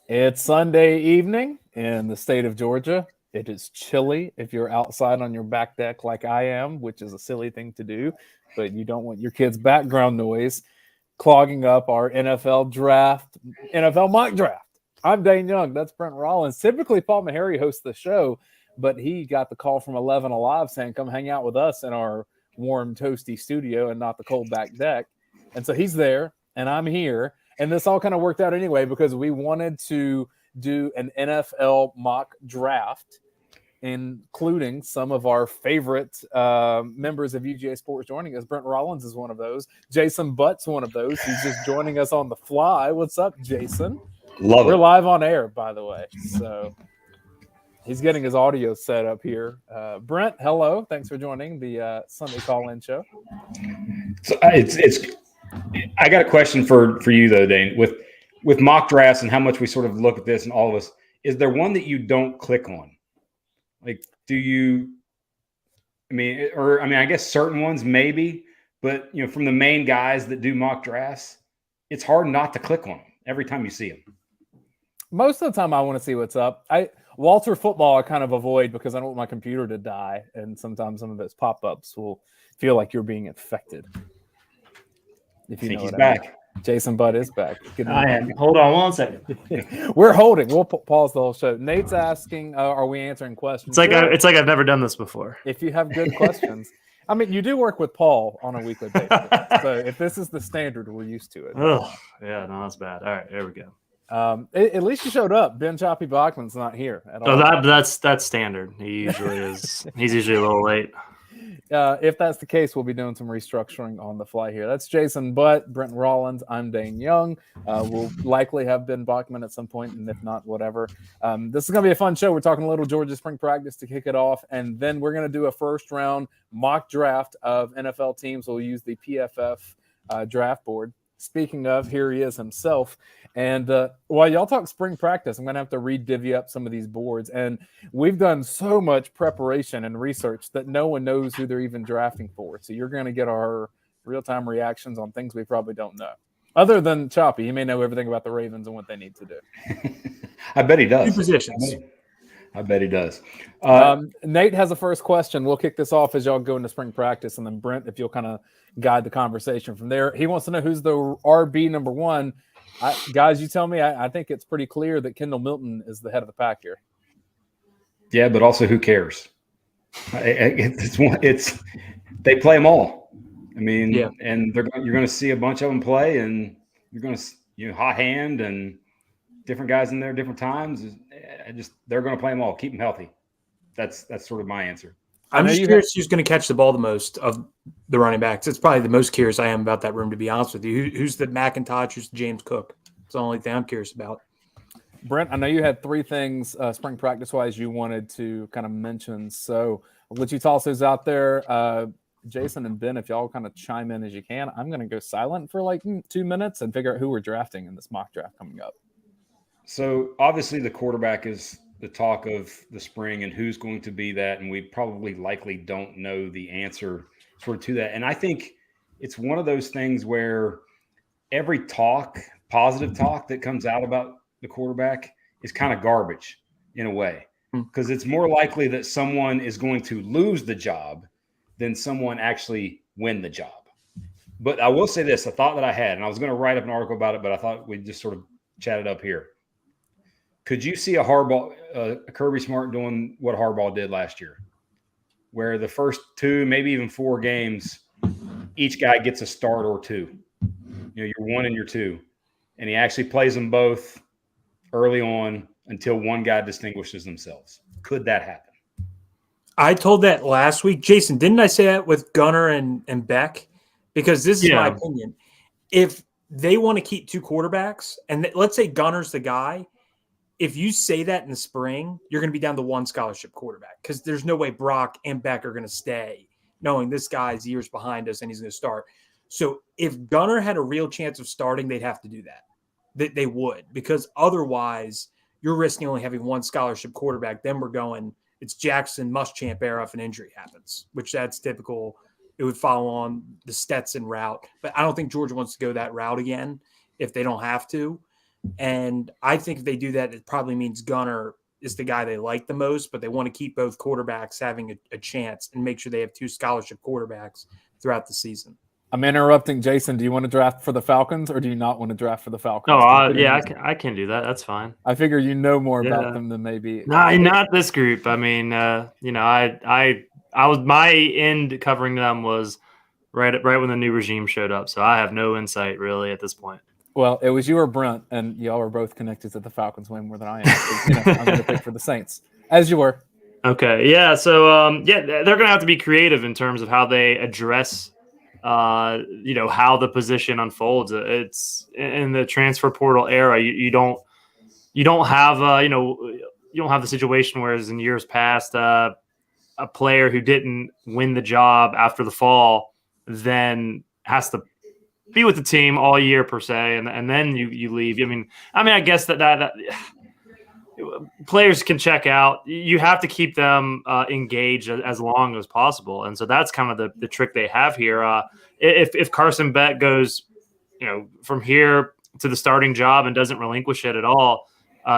It's Sunday evening in the state of Georgia. It is chilly if you're outside on your back deck like I am, which is a silly thing to do, but you don't want your kids' background noise clogging up our NFL mock draft. I'm Dayne Young. That's Brent Rollins. Typically, Paul Meharry hosts the show, but he got the call from 11 Alive saying, come hang out with us in our warm, toasty studio and not the cold back deck. And so he's there, and I'm here. And this all kind of worked out anyway because we wanted to do an NFL mock draft, including some of our favorite members of UGASports joining us. Brent Rollins is one of those. Jason Butt's one of those. He's just joining us on the fly. What's up, Jason? We're live on air, by the way. So he's getting his audio set up here. Brent, hello. Thanks for joining the Sunday Call-in Show. So I got a question for you though, Dayne. With mock drafts and how much we sort of look at this and all of us, is there one that you don't click on? Like, do you? I guess certain ones maybe, but from the main guys that do mock drafts, it's hard not to click on them every time you see them. Most of the time, I want to see what's up. Walter Football I kind of avoid because I don't want my computer to die, and sometimes some of those pop-ups will feel like you're being infected. If you know he's back. Mean. Jason Butt is back. I am. Hold on one second. We're holding. We'll pause the whole show. Nate's asking, are we answering questions? It's like I've never done this before. If you have good questions. I mean, you do work with Paul on a weekly basis. So if this is the standard, we're used to it. Oh, yeah, no, that's bad. All right, there we go. At least you showed up. Ben Choppy Bachmann's not here at all. Oh, that's standard. He usually is. He's usually a little late. If that's the case, we'll be doing some restructuring on the fly here. That's Jason Butt, Brent Rollins. I'm Dayne Young. We'll likely have Ben Bachmann at some point, and if not, whatever. This is going to be a fun show. We're talking a little Georgia spring practice to kick it off, and then we're going to do a first-round mock draft of NFL teams. We'll use the PFF draft board. Speaking of, here he is himself. And while y'all talk spring practice, I'm going to have to re-divvy up some of these boards. And we've done so much preparation and research that no one knows who they're even drafting for. So you're going to get our real-time reactions on things we probably don't know. Other than Choppy, he may know everything about the Ravens and what they need to do. I bet he does. Two positions. I bet he does. Nate has a first question. We'll kick this off as y'all go into spring practice. And then Brent, if you'll kind of guide the conversation from there. He wants to know who's the RB number one. Guys, you tell me. I think it's pretty clear that Kendall Milton is the head of the pack here. Yeah, but also who cares? They play them all. I mean, yeah. And you're going to see a bunch of them play, and you're going to hot hand and different guys in there, different times. They're going to play them all. Keep them healthy. That's sort of my answer. I'm just curious who's going to catch the ball the most of the running backs. It's probably the most curious I am about that room, to be honest with you. Who's the McIntosh? Who's the James Cook? It's the only thing I'm curious about. Brent, I know you had three things spring practice-wise you wanted to kind of mention. So I'll let you toss those out there. Jason and Ben, if y'all kind of chime in as you can. I'm going to go silent for like 2 minutes and figure out who we're drafting in this mock draft coming up. So obviously the quarterback is the talk of the spring and who's going to be that. And we probably likely don't know the answer sort of to that. And I think it's one of those things where every positive talk that comes out about the quarterback is kind of garbage in a way, because it's more likely that someone is going to lose the job than someone actually win the job. But I will say this, a thought that I had, and I was going to write up an article about it, but I thought we'd just sort of chat it up here. Could you see a Kirby Smart doing what Harbaugh did last year, where the first 2, maybe even 4 games, each guy gets a start or 2? You're 1 and you're 2, and he actually plays them both early on until one guy distinguishes themselves. Could that happen? I told that last week. Jason, didn't I say that with Gunner and Beck? Because this is my opinion. If they want to keep 2 quarterbacks, and let's say Gunner's the guy, if you say that in the spring, you're going to be down to 1 scholarship quarterback, because there's no way Brock and Beck are going to stay knowing this guy's years behind us and he's going to start. So if Gunner had a real chance of starting, they'd have to do that. They would, because otherwise you're risking only having one scholarship quarterback. Then we're going, it's Jackson Muschamp era if an injury happens, which that's typical. It would follow on the Stetson route. But I don't think Georgia wants to go that route again if they don't have to. And I think if they do that, it probably means Gunner is the guy they like the most, but they want to keep both quarterbacks having a chance and make sure they have 2 scholarship quarterbacks throughout the season. I'm interrupting Jason. Do you want to draft for the Falcons or do you not want to draft for the Falcons? Oh, yeah, I can do that. That's fine. I figure you know more about them than maybe. Not this group. I mean, I was, my end covering them was right when the new regime showed up. So I have no insight really at this point. Well, it was you or Brent, and y'all are both connected to the Falcons way more than I am. So, I'm going to pick for the Saints, as you were. Okay, yeah. So, they're going to have to be creative in terms of how they address, how the position unfolds. It's in the transfer portal era. You don't have, you don't have the situation whereas in years past, a player who didn't win the job after the fall then has to be with the team all year per se, and then you leave. I mean, I guess that players can check out. You have to keep them engaged as long as possible, and so that's kind of the trick they have here. If Carson Beck goes, from here to the starting job and doesn't relinquish it at all,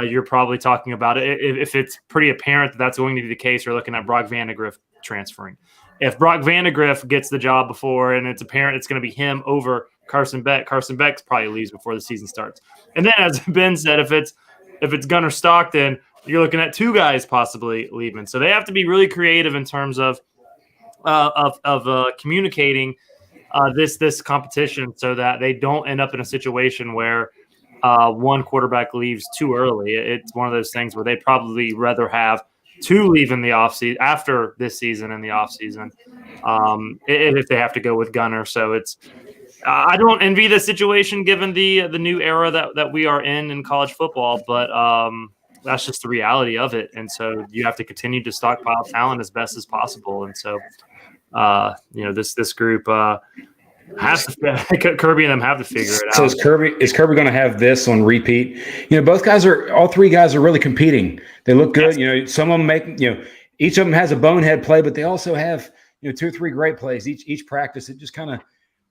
you're probably talking about it. If it's pretty apparent that that's going to be the case, you're looking at Brock Vandegrift transferring. If Brock Vandegrift gets the job before and it's apparent it's going to be him over Carson Beck probably leaves before the season starts. And then, as Ben said, if it's Gunner Stockton, you're looking at 2 guys possibly leaving. So they have to be really creative in terms of communicating this competition so that they don't end up in a situation where one quarterback leaves too early. It's one of those things where they'd probably rather have 2 leave in the offseason after this season in the offseason if they have to go with Gunner. So it's I don't envy the situation given the new era that we are in college football, but that's just the reality of it. And so you have to continue to stockpile talent as best as possible. And so this group has to Kirby and them have to figure it out. So is Kirby going to have this on repeat? All 3 guys are really competing. They look good. Yes. Some of them make, each of them has a bonehead play, but they also have, 2 or 3 great plays each practice. It just kind of,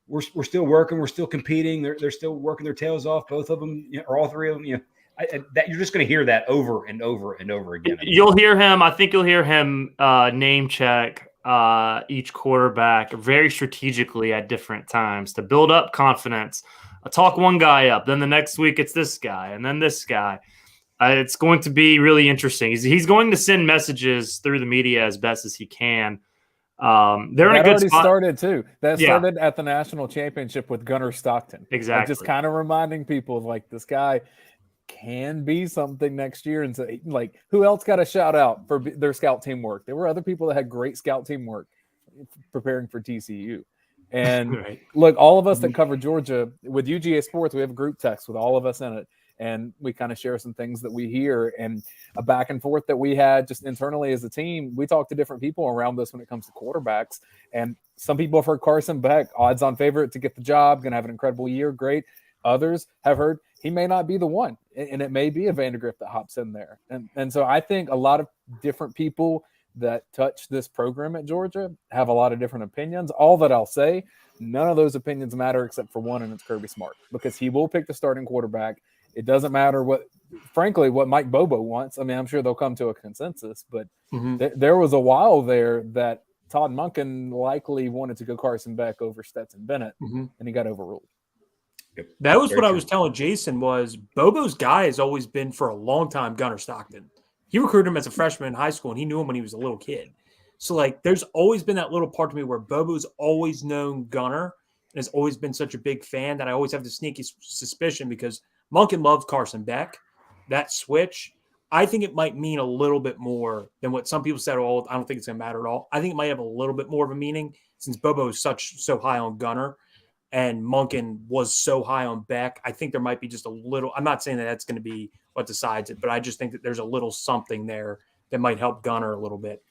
we're still working. We're still competing. They're still working their tails off. Both of them, or all 3 of them, that you're just going to hear that over and over and over again. You'll hear him. I think you'll hear him name check each quarterback very strategically at different times to build up confidence. Talk one guy up, then the next week it's this guy, and then this guy. It's going to be really interesting. He's going to send messages through the media as best as he can. They're in a good spot. Started too. That started at the national championship with Gunner Stockton. Exactly. Just kind of reminding people of this guy can be something next year. And so, who else got a shout out for their scout teamwork? There were other people that had great scout teamwork preparing for TCU. And right. Look, all of us that cover Georgia with UGASports, we have a group text with all of us in it. And we kind of share some things that we hear and a back and forth that we had just internally as a team. We talk to different people around this when it comes to quarterbacks. And some people have heard Carson Beck, odds on favorite to get the job, going to have an incredible year. Great. Others have heard he may not be the one. And it may be a Vandegrift that hops in there. And so I think a lot of different people that touch this program at Georgia have a lot of different opinions. All that I'll say, none of those opinions matter except for one, and it's Kirby Smart, because he will pick the starting quarterback. It doesn't matter what Mike Bobo wants. I mean, I'm sure they'll come to a consensus, but there was a while there that Todd Monken likely wanted to go Carson Beck over Stetson Bennett, and he got overruled. Yep. That was what I was telling Jason was Bobo's guy has always been for a long time Gunner Stockton. He recruited him as a freshman in high school, and he knew him when he was a little kid. So, there's always been that little part to me where Bobo's always known Gunner and has always been such a big fan that I always have the sneaky suspicion because Monken loves Carson Beck. That switch, I think it might mean a little bit more than what some people said. Oh, I don't think it's going to matter at all. I think it might have a little bit more of a meaning since Bobo is so high on Gunner and Monken was so high on Beck. I think there might be just a little – I'm not saying that that's going to be what decides it, but I just think that there's a little something there that might help Gunner a little bit.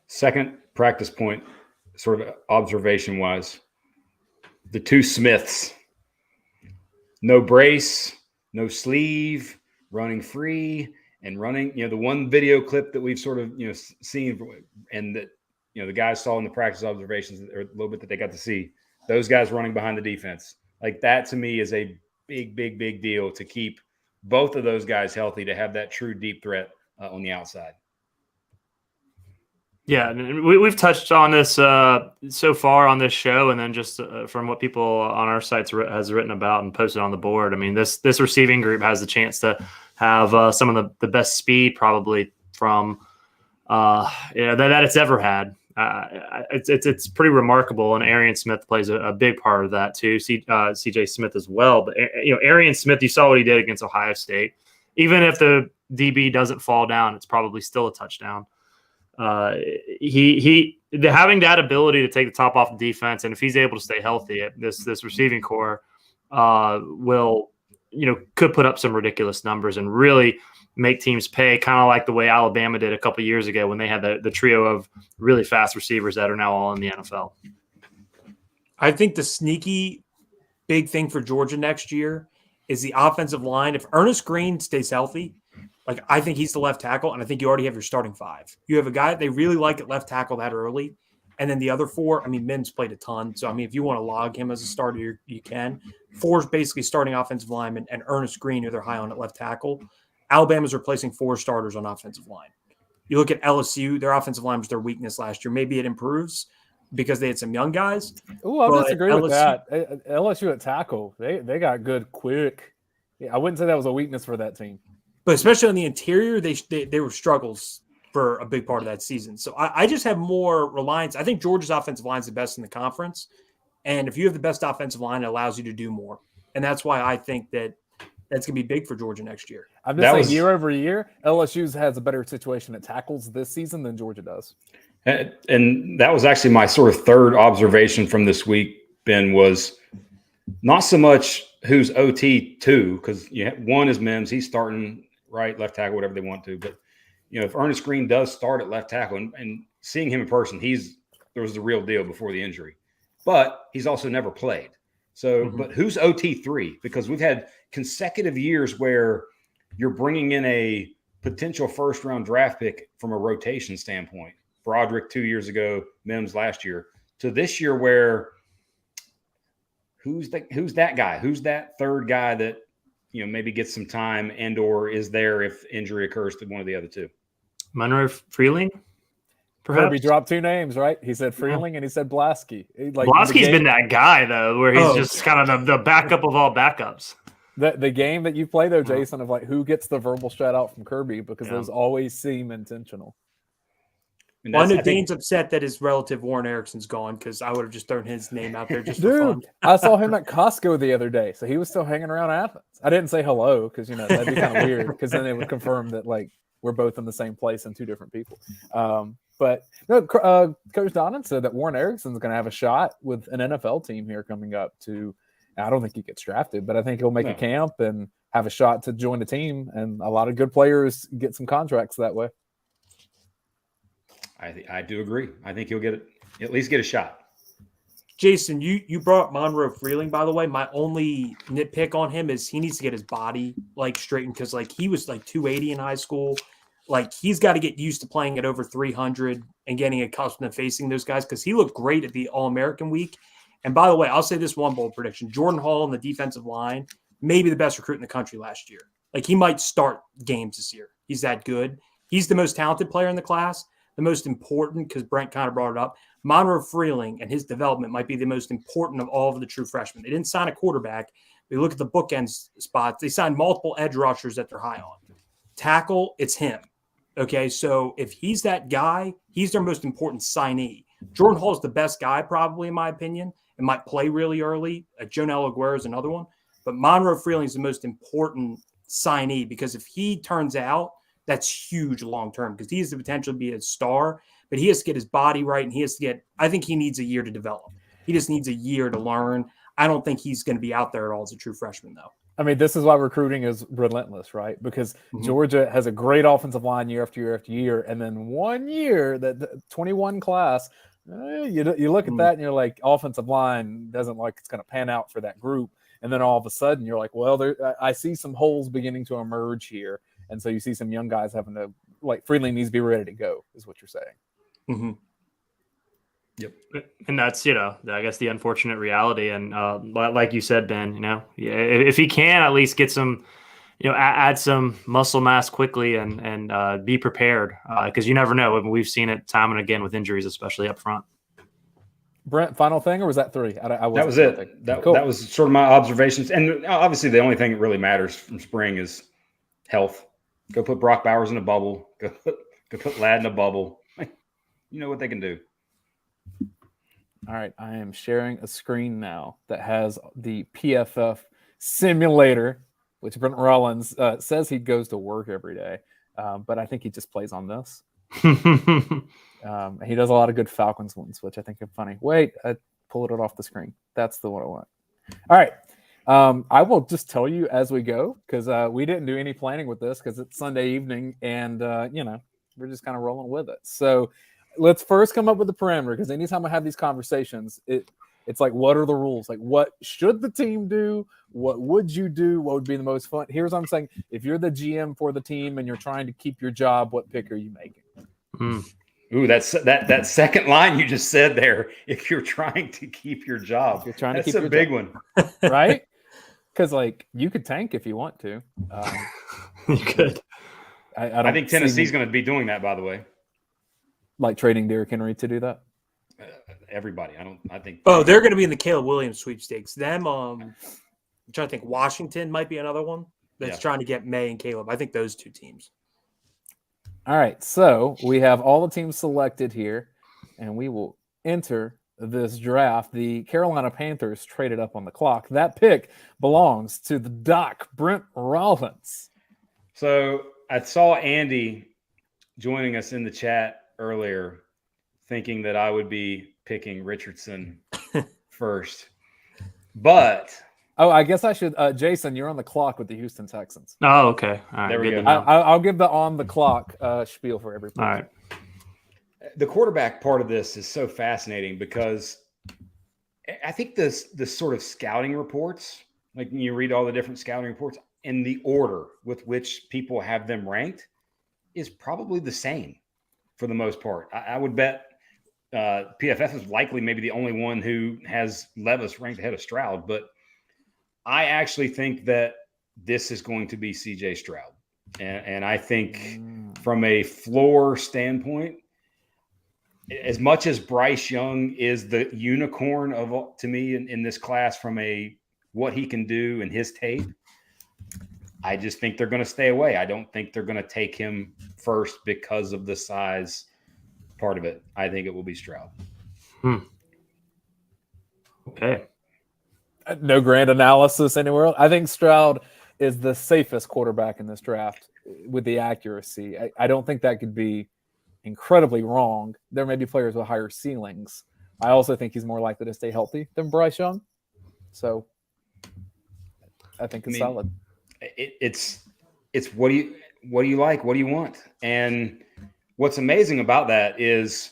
Second practice point, sort of observation-wise, the 2 Smiths. No brace, no sleeve, running free and running, the one video clip that we've sort of, seen and that, the guys saw in the practice observations or a little bit that they got to see, those guys running behind the defense. Like that to me is a big, big, big deal to keep both of those guys healthy, to have that true deep threat on the outside. Yeah, we've touched on this so far on this show, and then just from what people on our sites has written about and posted on the board. I mean, this receiving group has the chance to have some of the best speed probably from that it's ever had. It's pretty remarkable, and Arian Smith plays a big part of that too. CJ Smith as well, but Arian Smith, you saw what he did against Ohio State. Even if the DB doesn't fall down, it's probably still a touchdown. He having that ability to take the top off the defense, and if he's able to stay healthy, this receiving core will could put up some ridiculous numbers and really make teams pay, kind of like the way Alabama did a couple of years ago when they had the trio of really fast receivers that are now all in the NFL. I think the sneaky big thing for Georgia next year is the offensive line. If Ernest Green stays healthy, I think he's the left tackle, and I think you already have your starting five. You have a guy that they really like at left tackle that early, and then the other four, Mims played a ton. So, if you want to log him as a starter, you can. Four's basically starting offensive lineman, and Ernest Green, who they're high on at left tackle. Alabama's replacing 4 starters on offensive line. You look at LSU, their offensive line was their weakness last year. Maybe it improves because they had some young guys. Oh, I disagree with that. LSU at tackle, they got good quick. Yeah, I wouldn't say that was a weakness for that team. But especially on the interior, they were struggles for a big part of that season. So I just have more reliance. I think Georgia's offensive line is the best in the conference. And if you have the best offensive line, it allows you to do more. And that's why I think that's going to be big for Georgia next year. I'm just saying year over year, LSU has a better situation at tackles this season than Georgia does. And that was actually my sort of third observation from this week, Ben, was not so much who's OT two, because one is Mims. He's starting right, left tackle, whatever they want to. But, if Ernest Green does start at left tackle, and seeing him in person, there was the real deal before the injury. But he's also never played. So, But who's OT3? Because we've had consecutive years where you're bringing in a potential first-round draft pick from a rotation standpoint. Broderick 2 years ago, Mims last year, to this year where who's that guy? Who's that third guy that maybe gets some time and or is there if injury occurs to one of the other two? Monroe Freeling? Perhaps. Kirby dropped 2 names, right? He said Freeling and he said Blasky. Blasky's been that guy, though, where he's just kind of the backup of all backups. The game that you play, though, Jason, of who gets the verbal shout out from Kirby, because those always seem intentional. Well, I know Dayne's upset that his relative Warren Erickson's gone, because I would have just thrown his name out there just for fun. I saw him at Costco the other day, so he was still hanging around Athens. I didn't say hello because that'd be kind of weird, because then it would confirm that we're both in the same place and 2 different people. But no, Coach Donnan said that Warren Erickson's going to have a shot with an NFL team here coming up. I don't think he gets drafted, but I think he'll make a camp and have a shot to join the team. And a lot of good players get some contracts that way. I do agree. I think he'll at least get a shot. Jason, you brought up Monroe Freeling, by the way. My only nitpick on him is he needs to get his body straightened, because he was 280 in high school. He's got to get used to playing at over 300 and getting accustomed to facing those guys, because he looked great at the All-American week. And by the way, I'll say this one bold prediction. Jordan Hall on the defensive line, maybe the best recruit in the country last year. He might start games this year. He's that good. He's the most talented player in the class, the most important, because Brent kind of brought it up. Monroe Freeling and his development might be the most important of all of the true freshmen. They didn't sign a quarterback. We look at the bookend spots. They signed multiple edge rushers that they're high on. Tackle, it's him. Okay, so if he's that guy, he's their most important signee. Jordan Hall is the best guy, probably, in my opinion, and might play really early. Jonel Aguirre is another one. But Monroe Freeling is the most important signee, because if he turns out, that's huge long-term, because he has the potential to be a star, but he has to get his body right, and I think he needs a year to develop. He just needs a year to learn. I don't think he's going to be out there at all as a true freshman, though. This is why recruiting is relentless, right? Because Georgia has a great offensive line year after year after year, and then one year, the 21 class, you look at that and you're like, offensive line doesn't it's going to pan out for that group. And then all of a sudden you're like, well, I see some holes beginning to emerge here. And so you see some young guys having to, like, Freeling needs to be ready to go, is what you're saying. Mm-hmm. Yep. And that's, I guess the unfortunate reality. And like you said, Ben, if he can at least get some, add some muscle mass quickly and be prepared, because you never know. I mean, we've seen it time and again with injuries, especially up front. Brent, final thing, or was that 3? That was it. That was sort of my observations. And obviously the only thing that really matters from spring is health. Go put Brock Bowers in a bubble. Go put Ladd in a bubble. You know what they can do. All right, I am sharing a screen now that has the PFF simulator, which Brent Rollins says he goes to work every day, but I think he just plays on this. He does a lot of good Falcons ones, which I think are funny. Wait, I pulled it off the screen. That's the one I want. All right. I will just tell you as we go, because we didn't do any planning with this because it's Sunday evening and, we're just kind of rolling with it. So let's first come up with the parameter, because anytime I have these conversations, it's like, what are the rules? Like, what should the team do? What would you do? What would be the most fun? Here's what I'm saying. If you're the GM for the team and you're trying to keep your job, what pick are you making? Ooh, that second line you just said there. If you're trying to keep your job, that's a big one, right? Because you could tank if you want to. You could. I think Tennessee's going to be doing that, by the way. Like trading Derrick Henry to do that. Everybody, I think. Oh, they're going to be in the Caleb Williams sweepstakes. Them, I'm trying to think. Washington might be another one that's trying to get May and Caleb. I think those two teams. All right, so we have all the teams selected here, and we will enter this draft. The Carolina Panthers traded up on the clock. That pick belongs to the Doc, Brent Rollins. So I saw Andy joining us in the chat earlier, thinking that I would be picking Richardson first. But I guess I should. Jason, you're on the clock with the Houston Texans. Oh, okay. All right, there we go. I'll give the on the clock spiel for every person. All right. The quarterback part of this is so fascinating because I think this sort of scouting reports, like when you read all the different scouting reports, and the order with which people have them ranked is probably the same for the most part. I would bet PFF is likely maybe the only one who has Levis ranked ahead of Stroud, but I actually think that this is going to be CJ Stroud. And I think from a floor standpoint, as much as Bryce Young is the unicorn to me in this class from what he can do in his tape, I just think they're going to stay away. I don't think they're going to take him first because of the size part of it. I think it will be Stroud. Okay. No grand analysis anywhere else. I think Stroud is the safest quarterback in this draft with the accuracy. I don't think that could be incredibly wrong. There may be players with higher ceilings. I also think he's more likely to stay healthy than Bryce Young. So I think it's solid. It's what do you like? What do you want? And what's amazing about that is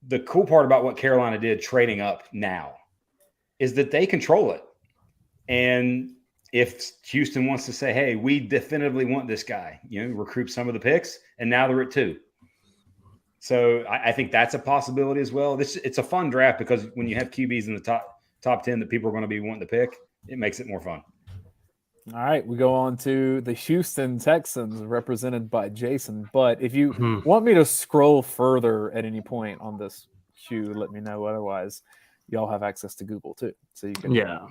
the cool part about what Carolina did trading up now is that they control it. And if Houston wants to say, hey, we definitively want this guy, recruit some of the picks, and now they're at 2. So I think that's a possibility as well. It's a fun draft because when you have QBs in the top 10 that people are going to be wanting to pick, it makes it more fun. All right, we go on to the Houston Texans, represented by Jason. But if you want me to scroll further at any point on this queue, let me know. Otherwise, y'all have access to Google too, so you can. Yeah.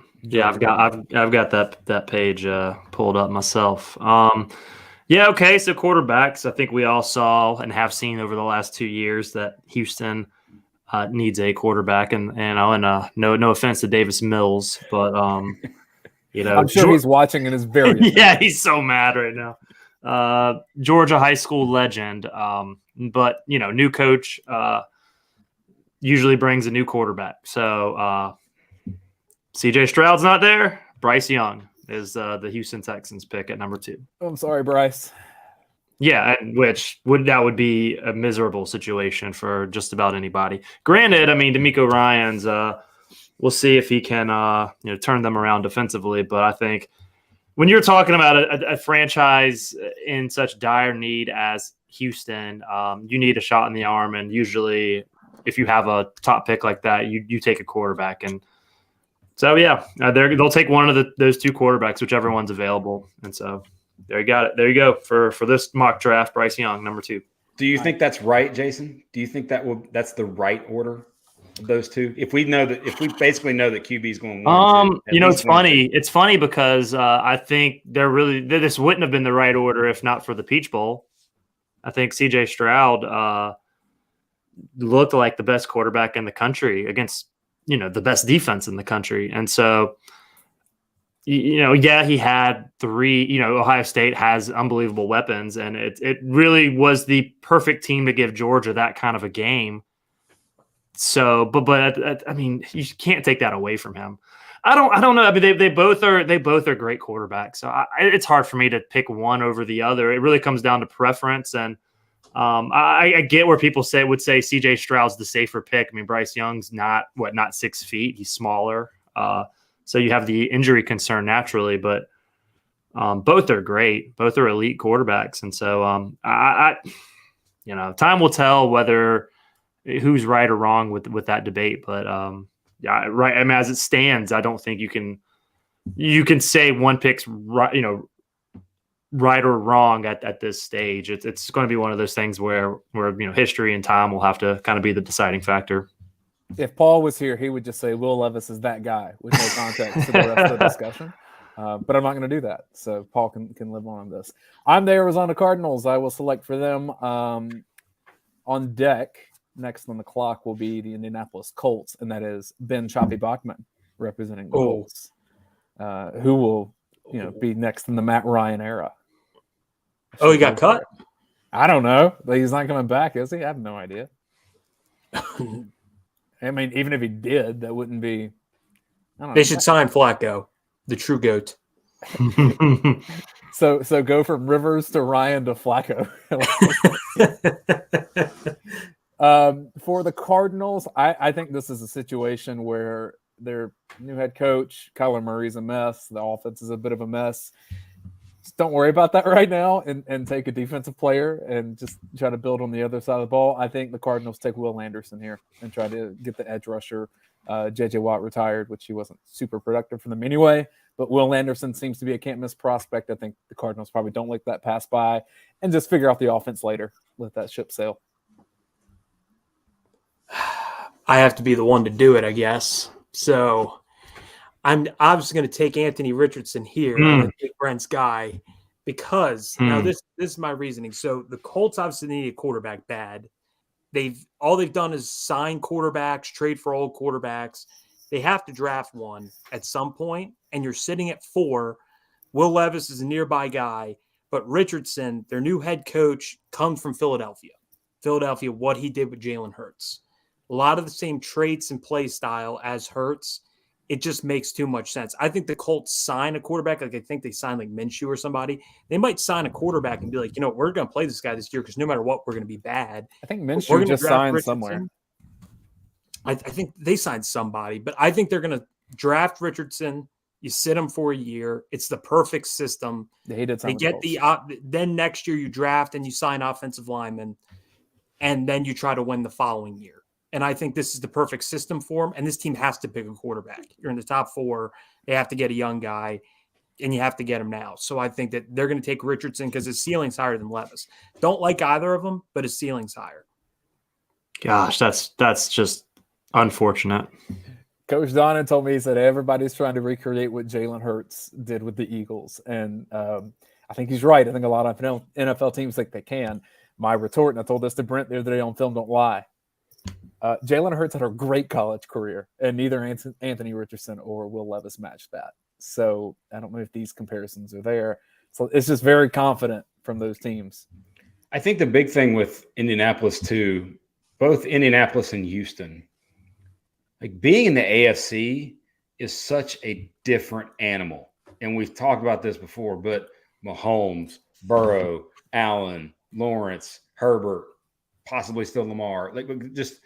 I've got that page pulled up myself. Okay. So quarterbacks, I think we all saw and have seen over the last 2 years that Houston needs a quarterback, and no offense to Davis Mills, but I'm sure he's watching and is very yeah, he's so mad right now. Georgia high school legend, but new coach usually brings a new quarterback. So CJ Stroud's not there. Bryce Young is the Houston Texans pick at number 2. I'm sorry, Bryce. Yeah, that would be a miserable situation for just about anybody. Granted, I mean, DeMeco Ryans we'll see if he can turn them around defensively. But I think when you're talking about a franchise in such dire need as Houston, you need a shot in the arm, and usually if you have a top pick like that, you take a quarterback. And so they'll take one of those two quarterbacks, whichever one's available. And so there you got it. There you go for this mock draft. Bryce Young, number 2. Do you think that's right, Jason? Do you think that's the right order of those two? If we basically know that QB is going 1, 2, it's funny. It's funny because I think this wouldn't have been the right order if not for the Peach Bowl. I think CJ Stroud looked like the best quarterback in the country against the best defense in the country, and so he had 3. Ohio State has unbelievable weapons, and it really was the perfect team to give Georgia that kind of a game. So, but I mean, you can't take that away from him. I don't know. I mean, they both are great quarterbacks. So it's hard for me to pick one over the other. It really comes down to preference, and I get where people would say CJ Stroud's the safer pick. I mean, Bryce Young's not 6 feet. He's smaller. So you have the injury concern naturally, but both are great. Both are elite quarterbacks. And so time will tell whether who's right or wrong with that debate. But right. I mean, as it stands, I don't think you can say one pick's right, right or wrong at this stage. It's going to be one of those things where history and time will have to kind of be the deciding factor. If Paul was here, he would just say Will Levis is that guy with no context to the rest of the discussion. But I'm not going to do that. So Paul can live on this. I'm the Arizona Cardinals. I will select for them. On deck, next on the clock will be the Indianapolis Colts, and that is Ben Choppy Bachmann representing the Colts, who will be next in the Matt Ryan era. Oh, he got cut? I don't know. But he's not coming back, is he? I have no idea. I mean, even if he did, that wouldn't be. They should sign Flacco, the true GOAT. So go from Rivers to Ryan to Flacco. For the Cardinals, I think this is a situation where their new head coach, Kyler Murray's a mess. The offense is a bit of a mess. Just don't worry about that right now and take a defensive player and just try to build on the other side of the ball. I think the Cardinals take Will Anderson here and try to get the edge rusher. J.J. Watt retired, which he wasn't super productive for them anyway. But Will Anderson seems to be a can't-miss prospect. I think the Cardinals probably don't let that pass by and just figure out the offense later. Let that ship sail. I have to be the one to do it, I guess. So I'm obviously going to take Anthony Richardson here. I'm going to take Brent's guy because now this is my reasoning. So the Colts obviously need a quarterback bad. All they've done is sign quarterbacks, trade for old quarterbacks. They have to draft one at some point, and you're sitting at 4. Will Levis is a nearby guy, but Richardson, their new head coach, comes from Philadelphia. What he did with Jalen Hurts. A lot of the same traits and play style as Hurts. It just makes too much sense. I think the Colts sign a quarterback. Like I think they sign like Minshew or somebody. They might sign a quarterback and be like, we're going to play this guy this year because no matter what, we're going to be bad. I think Minshew just signed somewhere. I think they signed somebody, but I think they're going to draft Richardson. You sit him for a year. It's the perfect system. They get then next year you draft and you sign offensive linemen, and then you try to win the following year. And I think this is the perfect system for him. And this team has to pick a quarterback. You're in the top 4. They have to get a young guy, and you have to get him now. So I think that they're going to take Richardson because his ceiling's higher than Levis. Don't like either of them, but his ceiling's higher. Gosh, that's just unfortunate. Coach Donnan told me, he said, everybody's trying to recreate what Jalen Hurts did with the Eagles. And I think he's right. I think a lot of NFL teams think they can. My retort, and I told this to Brent the other day on Film Don't Lie, Jalen Hurts had a great college career, and neither Anthony Richardson or Will Levis matched that. So I don't know if these comparisons are there. So it's just very confident from those teams. I think the big thing with Indianapolis too, both Indianapolis and Houston, like being in the AFC is such a different animal. And we've talked about this before, but Mahomes, Burrow, Allen, Lawrence, Herbert, possibly still Lamar, like just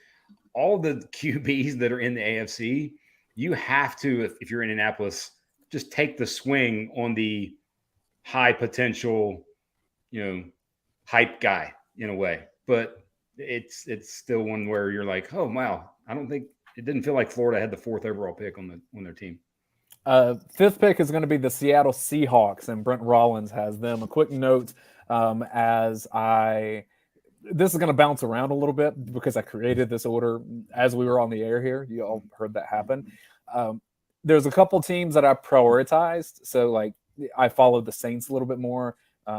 all the QBs that are in the AFC, you have to, if you're in Indianapolis, just take the swing on the high potential, hype guy in a way. But it's still one where you're like, oh, wow, it didn't feel like Florida had the 4th overall pick on their team. 5th pick is going to be the Seattle Seahawks, and Brent Rollins has them. A quick note, this is going to bounce around a little bit because I created this order as we were on the air here. You all heard that happen. There's a couple teams that I prioritized. So, like, I followed the Saints a little bit more.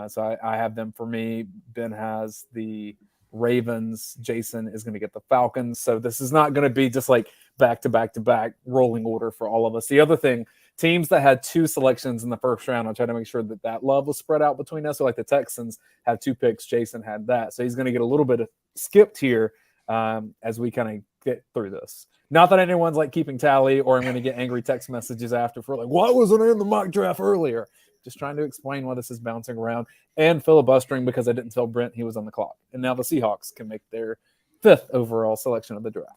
So I have them for me. Ben has the Ravens. Jason is going to get the Falcons. So this is not going to be just like back-to-back-to-back rolling order for all of us. The other thing, teams that had 2 selections in the first round, I try to make sure that love was spread out between us. So like the Texans have 2 picks. Jason had that. So he's going to get a little bit of skipped here as we kind of get through this. Not that anyone's like keeping tally or I'm going to get angry text messages after for like, why wasn't I in the mock draft earlier? Just trying to explain why this is bouncing around and filibustering because I didn't tell Brent he was on the clock. And now the Seahawks can make their 5th overall selection of the draft.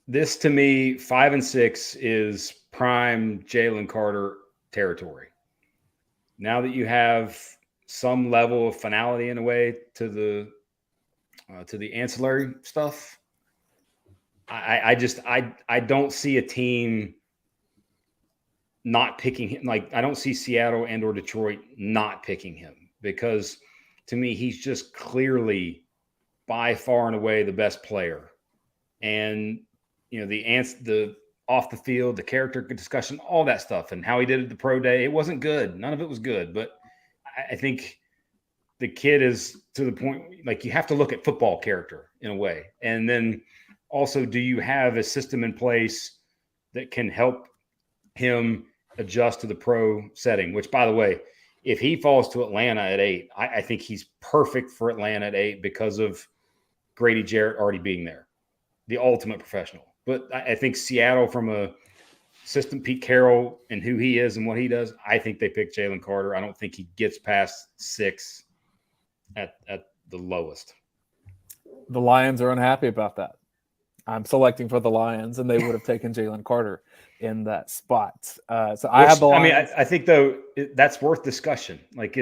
This, to me, 5 and 6 is prime Jalen Carter territory. Now that you have some level of finality in a way to the ancillary stuff, I don't see a team not picking him. Like, I don't see Seattle and or Detroit not picking him because to me, he's just clearly by far and away the best player. And, the off the field, the character discussion, all that stuff and how he did at the pro day, it wasn't good. None of it was good. But I think the kid is to the point, like, you have to look at football character in a way. And then also, do you have a system in place that can help him adjust to the pro setting, which, by the way, if he falls to Atlanta at 8, I think he's perfect for Atlanta at 8 because of Grady Jarrett already being there, the ultimate professional. But I think Seattle, from a system, Pete Carroll and who he is and what he does, I think they pick Jalen Carter. I don't think he gets past 6 at the lowest. The Lions are unhappy about that. I'm selecting for the Lions, and they would have taken Jalen Carter in that spot. I have the Lions. I mean, I think, though, that's worth discussion. Like,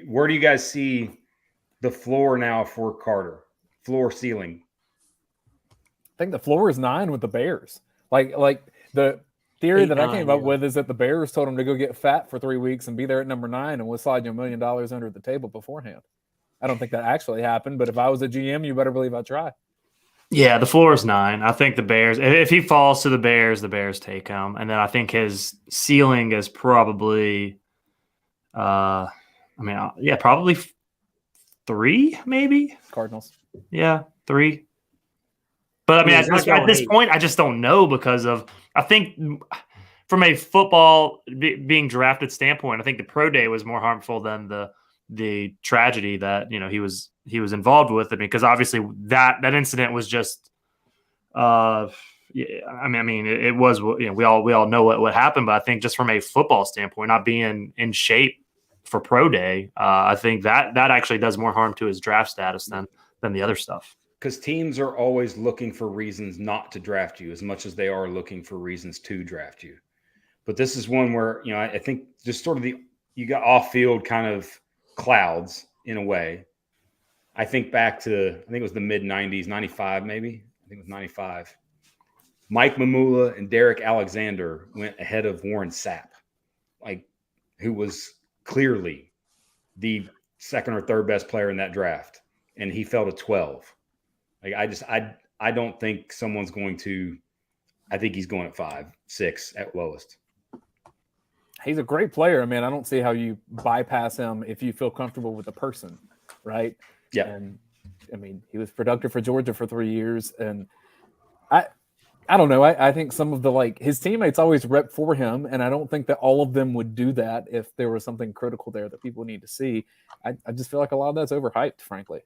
where do you guys see the floor now for Carter? Floor, ceiling? I think the floor is 9 with the Bears. Like the theory that I came up with is that the Bears told him to go get fat for 3 weeks and be there at number 9, and we'll slide you $1 million under the table beforehand. I don't think that actually happened, but if I was a GM, you better believe I'd try. Yeah, the floor is 9. I think the Bears, if he falls to the Bears take him. And then I think his ceiling is probably, probably 3, maybe. Cardinals. Yeah, 3. But I mean, at this point, I just don't know because I think from a football being drafted standpoint, I think the pro day was more harmful than the tragedy that he was involved with. I mean, because obviously that incident was just, it was, we all know what happened, but I think just from a football standpoint, not being in shape for pro day, I think that actually does more harm to his draft status than the other stuff. Because teams are always looking for reasons not to draft you as much as they are looking for reasons to draft you. But this is one where, I think just sort of you got off-field kind of clouds in a way. I think back to, I think it was the mid-90s, 95 maybe. I think it was 95. Mike Mamula and Derek Alexander went ahead of Warren Sapp, who was clearly the second or third best player in that draft, and he fell to 12. I don't think someone's going to. I think he's going at 5, 6 at lowest. He's a great player. I mean, I don't see how you bypass him if you feel comfortable with the person, right? Yeah. And I mean, he was productive for Georgia for 3 years, and I don't know. I think some of his teammates always rep for him, and I don't think that all of them would do that if there was something critical there that people need to see. I just feel like a lot of that's overhyped, frankly.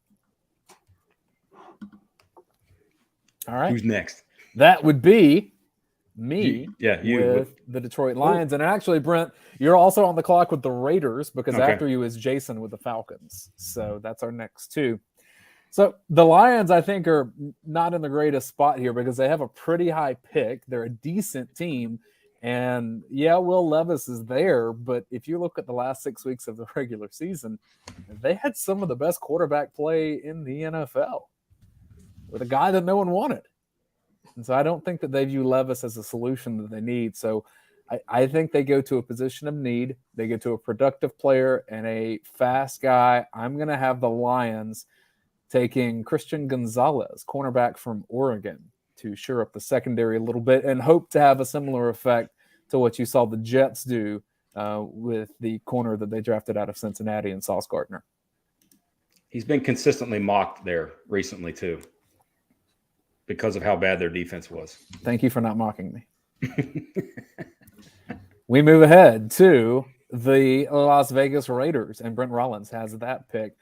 All right. Who's next? That would be me you with the Detroit Lions. And actually, Brent, you're also on the clock with the Raiders because after you is Jason with the Falcons. So that's our next 2. So the Lions, I think, are not in the greatest spot here because they have a pretty high pick. They're a decent team. And yeah, Will Levis is there. But if you look at the last 6 weeks of the regular season, they had some of the best quarterback play in the NFL with a guy that no one wanted. And so I don't think that they view Levis as a solution that they need. So I think they go to a position of need. They get to a productive player and a fast guy. I'm going to have the Lions taking Christian Gonzalez, cornerback from Oregon, to shore up the secondary a little bit and hope to have a similar effect to what you saw the Jets do with the corner that they drafted out of Cincinnati and Sauce Gardner. He's been consistently mocked there recently too because of how bad their defense was. Thank you for not mocking me. We move ahead to the Las Vegas Raiders, and Brent Rollins has that pick.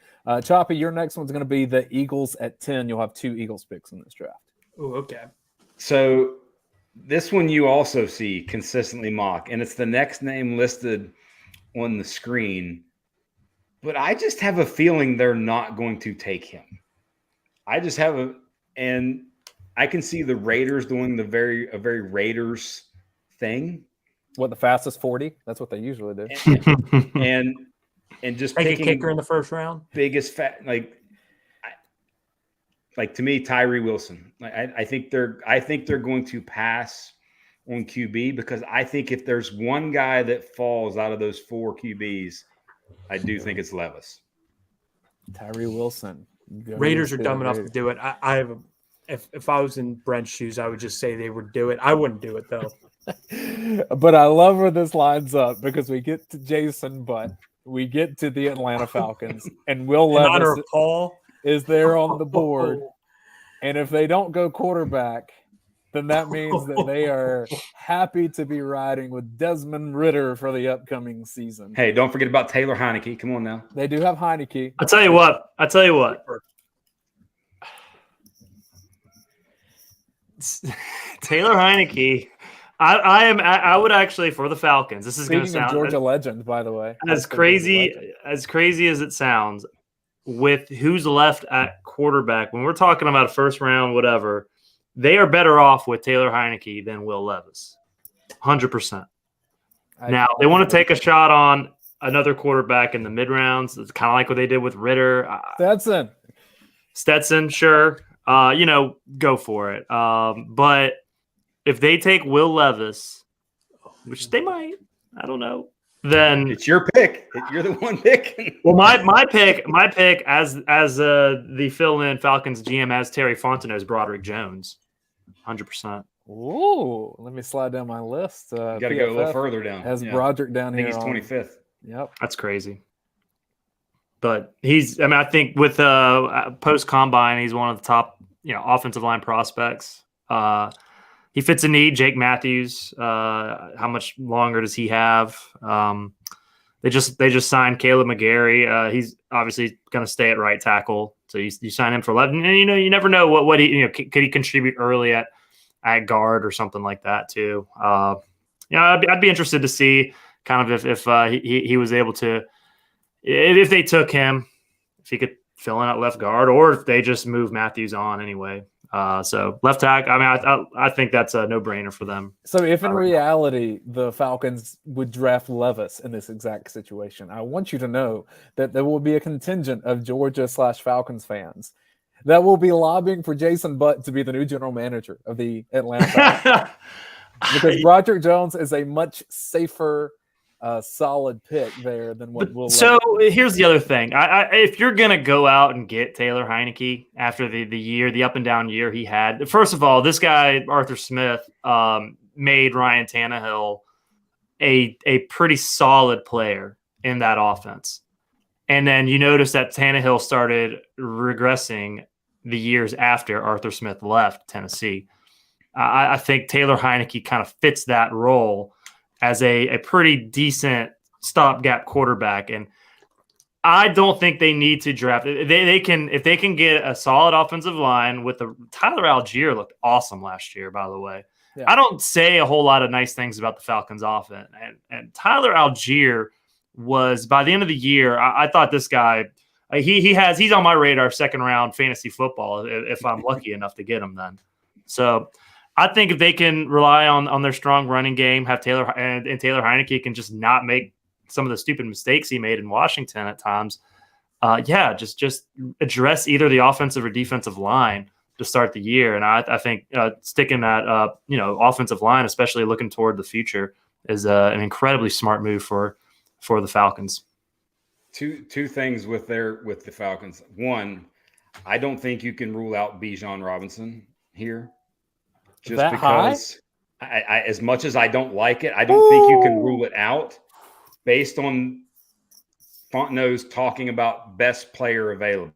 Choppy, your next one's going to be the Eagles at 10. You'll have 2 Eagles picks in this draft. Oh, okay. So this one you also see consistently mock, and it's the next name listed on the screen. But I just have a feeling they're not going to take him. And I can see the Raiders doing a very Raiders thing. What, the fastest 40? That's what they usually do. And just take picking a kicker in the first round. Biggest fat like to me, Tyree Wilson. I think they're going to pass on QB because I think if there's one guy that falls out of those 4 QBs, I do think it's Levis. Tyree Wilson. Raiders are dumb enough to do it. If I was in Brent's shoes, I would just say they would do it. I wouldn't do it though. But I love where this lines up because we get to Jason Butt, we get to the Atlanta Falcons, and Will Levis is there on the board. And if they don't go quarterback, then that means that they are happy to be riding with Desmond Ridder for the upcoming season. Hey, don't forget about Taylor Heineke. Come on now. They do have Heineke. I'll tell you what. Taylor Heineke. I would actually, for the Falcons. This is going to sound Georgia legend, by the way. As crazy as it sounds, with who's left at quarterback. When we're talking about a first round, whatever, they are better off with Taylor Heineke than Will Levis, 100%. Now they want to take a shot on another quarterback in the mid rounds. It's kind of like what they did with Ridder. Stetson, sure. Go for it. But if they take Will Levis, which they might, I don't know, then it's your pick. You're the one picking. Well, my pick as the fill-in Falcons GM as Terry Fontenot is Broderick Jones, 100%. Ooh, let me slide down my list. You got to go a little further down. Has Broderick down here? I think he's 25th. Yep, that's crazy. But I think with post combine, he's one of the top, offensive line prospects. He fits a need. Jake Matthews. How much longer does he have? They just signed Caleb McGarry. He's obviously going to stay at right tackle. So you sign him for 11. And you never know what he could he contribute early at guard or something like that too. I'd be interested to see kind of if he was able to, if they took him, if he could fill in at left guard, or if they just move Matthews on anyway. So left tackle, I think that's a no-brainer for them. So if in reality the Falcons would draft Levis in this exact situation, I want you to know that there will be a contingent of Georgia/Falcons fans that will be lobbying for Jason Butt to be the new general manager of the Atlanta Falcons. Because Broderick Jones is a much safer, solid pick there than what Will. So here's the other thing: if you're gonna go out and get Taylor Heineke after the up and down year he had, first of all, this guy Arthur Smith made Ryan Tannehill a pretty solid player in that offense, and then you notice that Tannehill started regressing the years after Arthur Smith left Tennessee. I think Taylor Heineke kind of fits that role as a pretty decent stopgap quarterback. And I don't think they need to draft. They can, if they can get a solid offensive line with Tyler Algier looked awesome last year, by the way. Yeah. I don't say a whole lot of nice things about the Falcons offense. And Tyler Algier was, by the end of the year, I thought this guy, He's on my radar, second round fantasy football if I'm lucky enough to get him then. So I think if they can rely on their strong running game, have Taylor and Taylor Heineke can just not make some of the stupid mistakes he made in Washington at times. Just address either the offensive or defensive line to start the year. And I think sticking that offensive line, especially looking toward the future, is an incredibly smart move for the Falcons. Two things with the Falcons. One, I don't think you can rule out Bijan Robinson here, just that because I as much as I don't like it, I don't think you can rule it out based on Fontenot's talking about best player available.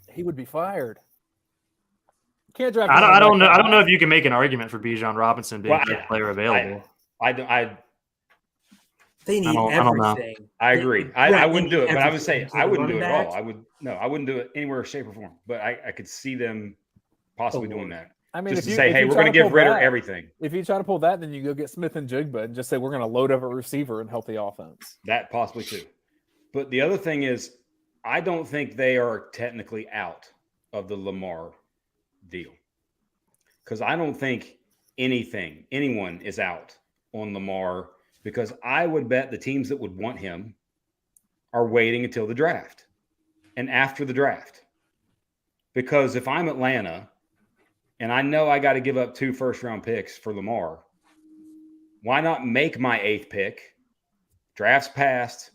He would be fired. You can't draft. I don't know. I don't know if you can make an argument for Bijan Robinson being best player available. They need everything. I agree. I wouldn't do it, but I would say I wouldn't do it at all. I wouldn't do it anywhere, shape, or form. But I could see them possibly doing that. I mean, just to say, hey, we're going to give Ritter everything. If you try to pull that, then you go get Smith and Jigba and just say we're going to load up a receiver and help the offense. That possibly too. But the other thing is, I don't think they are technically out of the Lamar deal, because I don't think anyone is out on Lamar, because I would bet the teams that would want him are waiting until the draft and after the draft. Because if I'm Atlanta and I know I got to give up 2 first-round picks for Lamar, why not make my 8th pick? Draft's passed.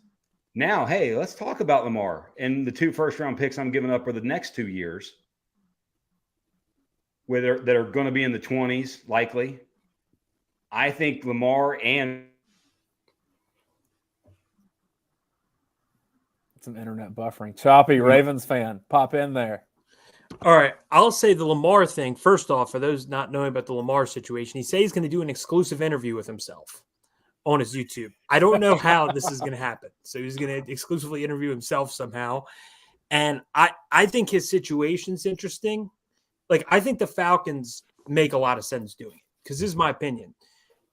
Now, hey, let's talk about Lamar. And the 2 first-round picks I'm giving up are the next 2 years, that are going to be in the 20s, likely. I think Lamar and some internet buffering. Choppy, Ravens fan, pop in there. All right, I'll say the Lamar thing. First off, for those not knowing about the Lamar situation, he says he's going to do an exclusive interview with himself on his YouTube. I don't know how this is going to happen. So he's going to exclusively interview himself somehow. And I think his situation's interesting. Like, I think the Falcons make a lot of sense doing it, because this is my opinion.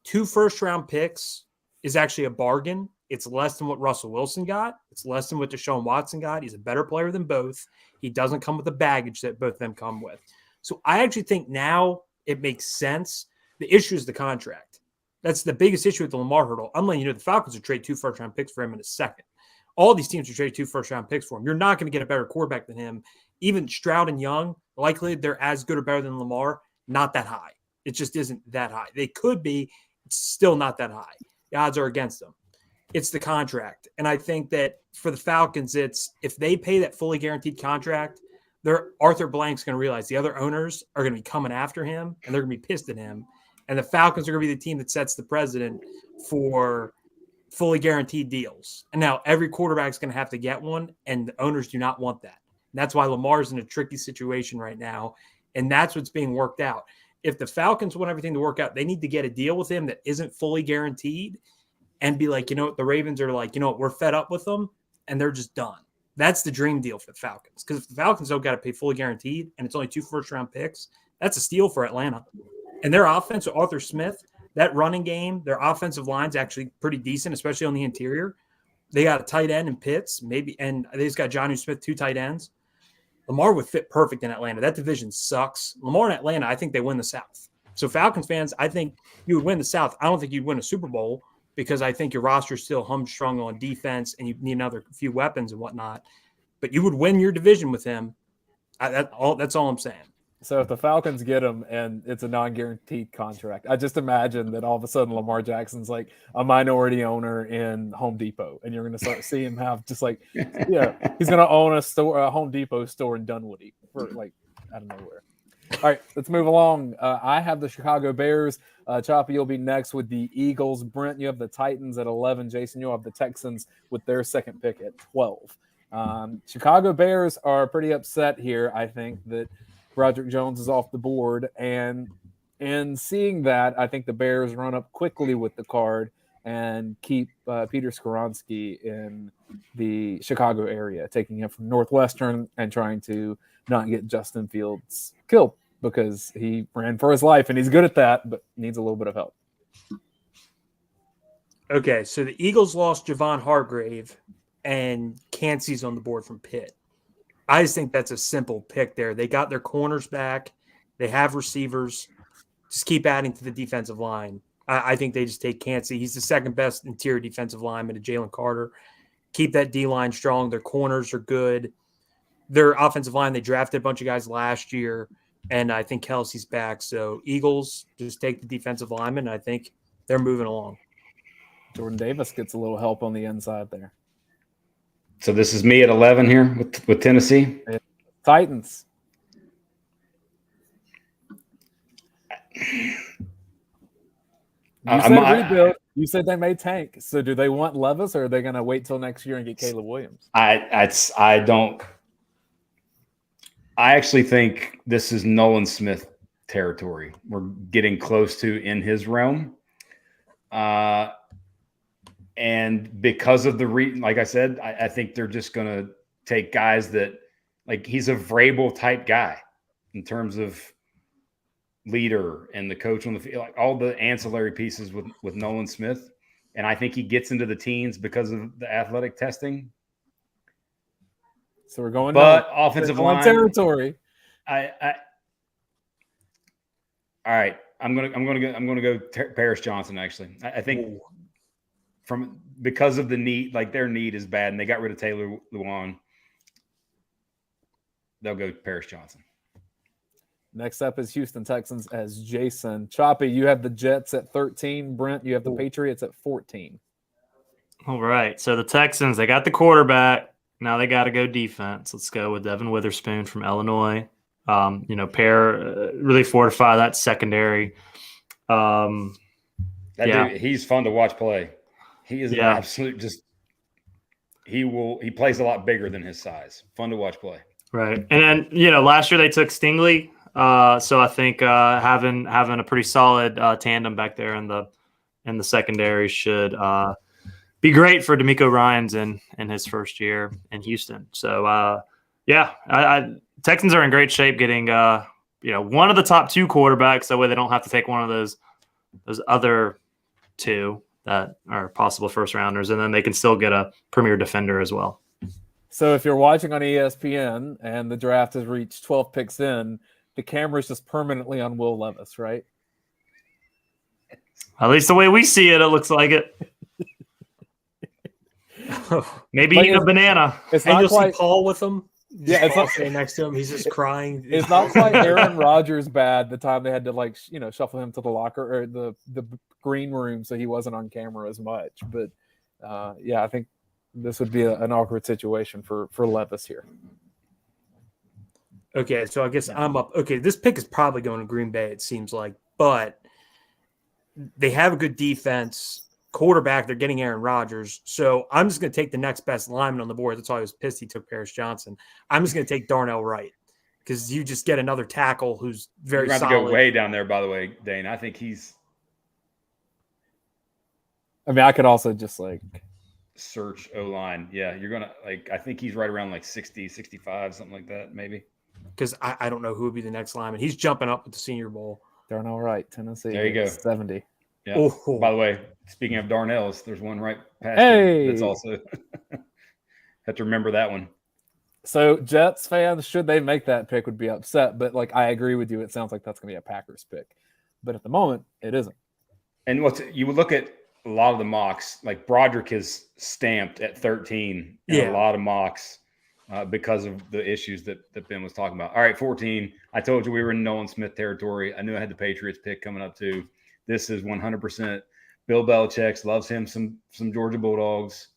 2 first-round picks is actually a bargain. It's less than what Russell Wilson got. It's less than what Deshaun Watson got. He's a better player than both. He doesn't come with the baggage that both of them come with. So I actually think now it makes sense. The issue is the contract. That's the biggest issue with the Lamar hurdle. I'm letting you know the Falcons will trade 2 first-round picks for him in a second. All these teams will trade 2 first-round picks for him. You're not going to get a better quarterback than him. Even Stroud and Young, likely they're as good or better than Lamar, not that high. It just isn't that high. They could be. It's still not that high. The odds are against them. It's the contract. And I think that for the Falcons, it's if they pay that fully guaranteed contract, Arthur Blank's going to realize the other owners are going to be coming after him, and they're going to be pissed at him. And the Falcons are going to be the team that sets the precedent for fully guaranteed deals. And now every quarterback's going to have to get one, and the owners do not want that. And that's why Lamar's in a tricky situation right now, and that's what's being worked out. If the Falcons want everything to work out, they need to get a deal with him that isn't fully guaranteed and be like, you know what, the Ravens are like, you know what, we're fed up with them, and they're just done. That's the dream deal for the Falcons. Because if the Falcons don't got to pay fully guaranteed and it's only 2 first-round picks, that's a steal for Atlanta. And their offense with Arthur Smith, that running game, their offensive line's actually pretty decent, especially on the interior. They got a tight end in Pitts, maybe, and they just got Jonnu Smith, 2 tight ends. Lamar would fit perfect in Atlanta. That division sucks. Lamar in Atlanta, I think they win the South. So Falcons fans, I think you would win the South. I don't think you'd win a Super Bowl, because I think your roster is still humstrung on defense and you need another few weapons and whatnot. But you would win your division with him. That's all I'm saying. So if the Falcons get him and it's a non-guaranteed contract, I just imagine that all of a sudden Lamar Jackson's like a minority owner in Home Depot, and you're going to start see him have just like, he's going to own a Home Depot store in Dunwoody for like out of nowhere. All right, let's move along. I have the Chicago Bears. Choppy, you'll be next with the Eagles. Brent, you have the Titans at 11. Jason, you'll have the Texans with their second pick at 12. Chicago Bears are pretty upset here, I think, that Broderick Jones is off the board. And in seeing that, I think the Bears run up quickly with the card and keep Peter Skoronski in the Chicago area, taking him from Northwestern and trying to not get Justin Fields killed, because he ran for his life and he's good at that, but needs a little bit of help. Okay, so the Eagles lost Javon Hargrave, and Cansey's on the board from Pitt. I just think that's a simple pick there. They got their corners back. They have receivers. Just keep adding to the defensive line. I think they just take Cansey. He's the second best interior defensive lineman to Jalen Carter. Keep that D-line strong. Their corners are good. Their offensive line, they drafted a bunch of guys last year, and I think Kelsey's back. So Eagles just take the defensive lineman. I think they're moving along. Jordan Davis gets a little help on the inside there. So this is me at 11 here with Tennessee. Titans. You said rebuild. You said they may tank. So do they want Levis, or are they going to wait till next year and get Caleb Williams? I don't. I actually think this is Nolan Smith territory. We're getting close to in his realm. And because of like I said, I think they're just going to take guys that, like, he's a Vrabel type guy in terms of leader and the coach on the field, like all the ancillary pieces with Nolan Smith. And I think he gets into the teens because of the athletic testing. So we're going, but offensive line territory. All right. I'm gonna go Paris Johnson. Actually, I think because of the need, like their need is bad, and they got rid of Taylor Lewan. They'll go Paris Johnson. Next up is Houston Texans as Jason. Choppy, you have the Jets at 13. Brent, you have the Patriots at 14. All right. So the Texans, they got the quarterback. Now they got to go defense. Let's go with Devin Witherspoon from Illinois. Really fortify that secondary. Dude, he's fun to watch play. He is an absolute he plays a lot bigger than his size. Fun to watch play. Right. And then, last year they took Stingley. So I think having a pretty solid tandem back there in the secondary should be great for DeMeco Ryans in his first year in Houston. So Texans are in great shape getting one of the top two quarterbacks. That way they don't have to take one of those other two that are possible first rounders, and then they can still get a premier defender as well. So if you're watching on ESPN and the draft has reached 12 picks in, the camera's just permanently on Will Levis, right? At least the way we see it, it looks like it. Maybe eating a banana. And you'll see Paul with him. Yeah, it's not standing next to him. He's just crying. It's not quite Aaron Rodgers bad the time they had to shuffle him to the locker or the green room so he wasn't on camera as much. But I think this would be an awkward situation for Levis here. Okay, so I guess I'm up. Okay, this pick is probably going to Green Bay, it seems like. But they have a good defense. Quarterback, they're getting Aaron Rodgers. So I'm just going to take the next best lineman on the board. That's why I was pissed he took Paris Johnson. I'm just going to take Darnell Wright because you just get another tackle who's very solid. You're going to go way down there, by the way, Dayne. I think I could also just search O-line. Yeah, you're going to I think he's right around 60, 65, something like that, maybe. Because I don't know who would be the next lineman. He's jumping up with the Senior Bowl. Darnell Wright, Tennessee. There you go. 70. Yeah. Oh. By the way, speaking of Darnells, there's one right past him. That's also have to remember that one. So Jets fans, should they make that pick, would be upset. But I agree with you. It sounds like that's going to be a Packers pick. But at the moment, it isn't. And you would look at a lot of the mocks, like Broderick is stamped at 13 in a lot of mocks because of the issues that Ben was talking about. All right, 14. I told you we were in Nolan Smith territory. I knew I had the Patriots pick coming up too. This is 100% Bill Belichick, loves him some Georgia Bulldogs.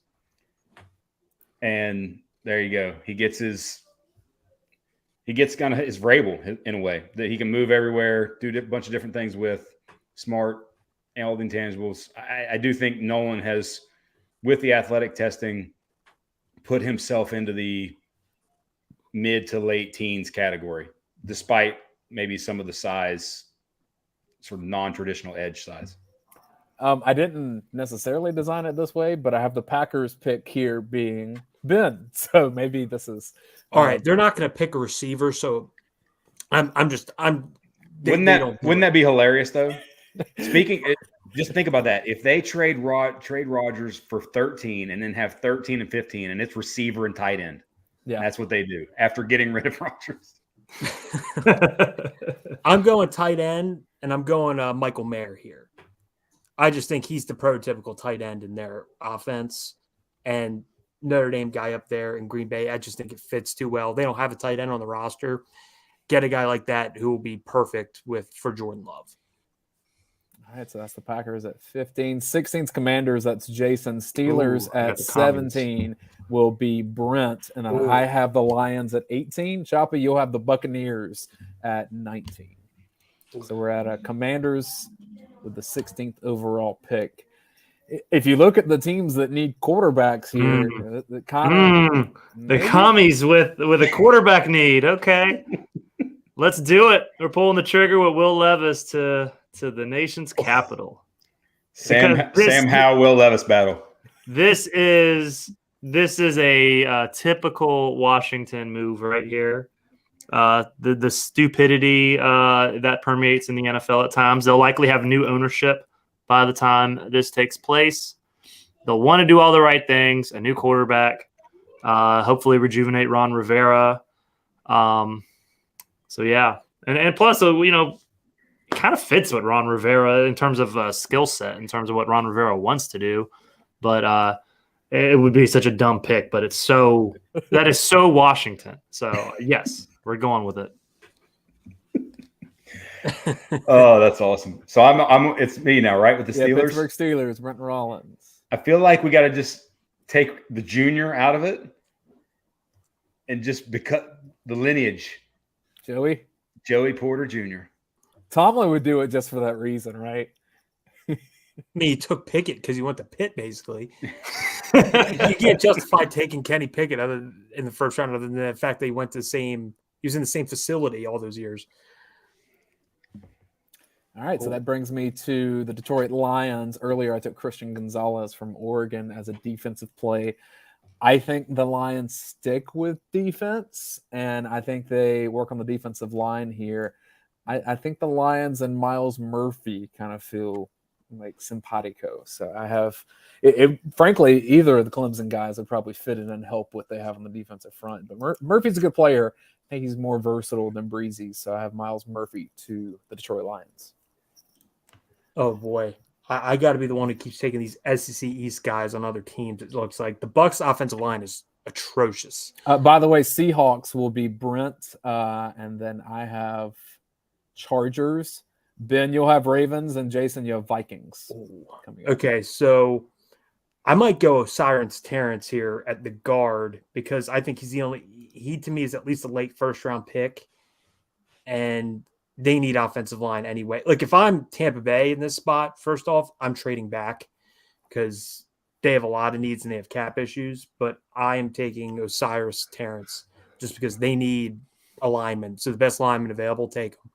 And there you go. He gets kind of his Vrabel in a way that he can move everywhere, do a bunch of different things with, smart, and all the intangibles. I do think Nolan has, with the athletic testing, put himself into the mid to late teens category, despite maybe some of the size, sort of non-traditional edge size. I didn't necessarily design it this way, but I have the Packers pick here being Ben. So maybe this is all right. They're not going to pick a receiver, so wouldn't that be hilarious though? Speaking, Just think about that. If they trade Rodgers for 13 and then have 13 and 15, and it's receiver and tight end, that's what they do after getting rid of Rodgers. I'm going tight end, and I'm going Michael Mayer here. I just think he's the prototypical tight end in their offense, and Notre Dame guy up there in Green Bay. I just think it fits too well. They don't have a tight end on the roster. Get a guy like that who will be perfect for Jordan Love. All right, so that's the Packers at 15. 16's Commanders, that's Jason. Steelers at 17 will be Brent. And then I have the Lions at 18. Choppy, you'll have the Buccaneers at 19. So we're at a Commanders with the 16th overall pick. If you look at the teams that need quarterbacks here, the commies with a quarterback need. Okay, let's do it. We're pulling the trigger with Will Levis to the nation's capital. Sam Howell, Will Levis battle. This is a typical Washington move right here. The stupidity that permeates in the NFL at times. They'll likely have new ownership by the time this takes place. They'll want to do all the right things, a new quarterback, hopefully rejuvenate Ron Rivera. So, yeah. And plus, it kind of fits with Ron Rivera in terms of skill set, in terms of what Ron Rivera wants to do. But it would be such a dumb pick, but that is so Washington. So, yes, we're going with it. Oh, that's awesome. So it's me now, right? With the Steelers? Pittsburgh Steelers, Brent Rollins. I feel like we got to just take the junior out of it and just because the lineage. Joey Porter Jr. Tomlin would do it just for that reason, right? He took Pickett because he went to Pitt, basically. You can't justify taking Kenny Pickett in the first round other than the fact that he was in the same facility all those years. All right, so that brings me to the Detroit Lions. Earlier, I took Christian Gonzalez from Oregon as a defensive play. I think the Lions stick with defense, and I think they work on the defensive line here. I think the Lions and Miles Murphy kind of feel like simpatico. So I have frankly, either of the Clemson guys would probably fit in and help what they have on the defensive front. But Murphy's a good player. I think he's more versatile than Breezy. So I have Miles Murphy to the Detroit Lions. Oh, boy. I got to be the one who keeps taking these SEC East guys on other teams. It looks like the Bucs offensive line is atrocious. By the way, Seahawks will be Brent, and then I have Chargers. Ben, you'll have Ravens, and Jason, you have Vikings. Okay, so I might go Osiris Terrence here at the guard because I think he to me is at least a late first-round pick, and they need offensive line anyway. Like if I'm Tampa Bay in this spot, first off, I'm trading back because they have a lot of needs and they have cap issues, but I am taking Osiris Terrence just because they need a lineman. So the best lineman available, take them.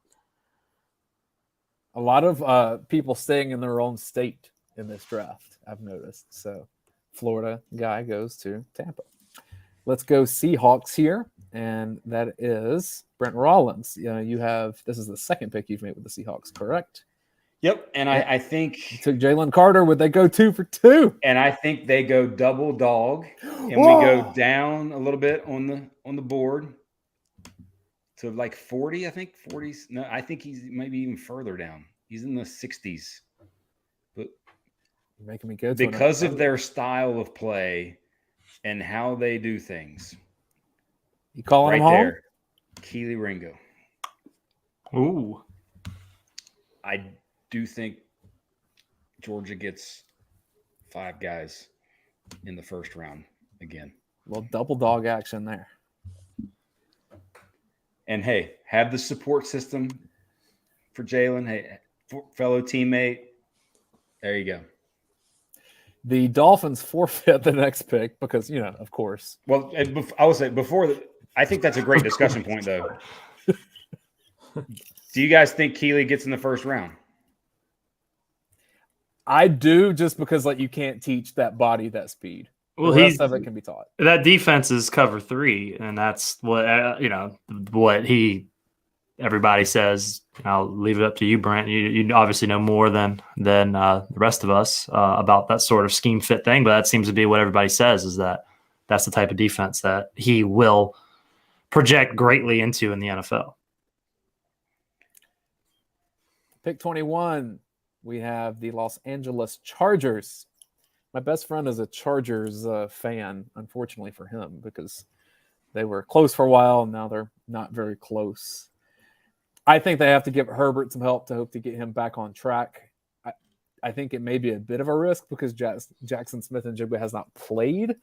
A lot of people staying in their own state in this draft, I've noticed. So Florida guy goes to Tampa. Let's go Seahawks here, and that is Brent Rollins. This is the second pick you've made with the Seahawks, correct? Yep, and I think you took Jalen Carter. Would they go 2 for 2? And I think they go double dog, and we go down a little bit on the board to like 40. I think 40s. No, I think he's maybe even further down. He's in the 60s. But you're making me go because of their style of play and how they do things. You calling him home? There, Keely Ringo. Ooh. I do think Georgia gets 5 guys in the first round again. Well, double dog action there. And, hey, have the support system for Jalen. Hey, fellow teammate. There you go. The Dolphins forfeit the next pick because, of course. Well, I would say I think that's a great discussion point, though. Do you guys think Keely gets in the first round? I do, just because you can't teach that body that speed. Well, the rest of it can be taught. That defense is cover 3, and that's what what he everybody says. I'll leave it up to you, Brent. You obviously know more than the rest of us about that sort of scheme fit thing, but that seems to be what everybody says, is that that's the type of defense that he will project greatly into in the NFL. Pick 21, we have the Los Angeles Chargers. My best friend is a Chargers fan, unfortunately for him, because they were close for a while, and now they're not very close. I think they have to give Herbert some help to hope to get him back on track. I think it may be a bit of a risk because Jackson Smith and Jigba has not played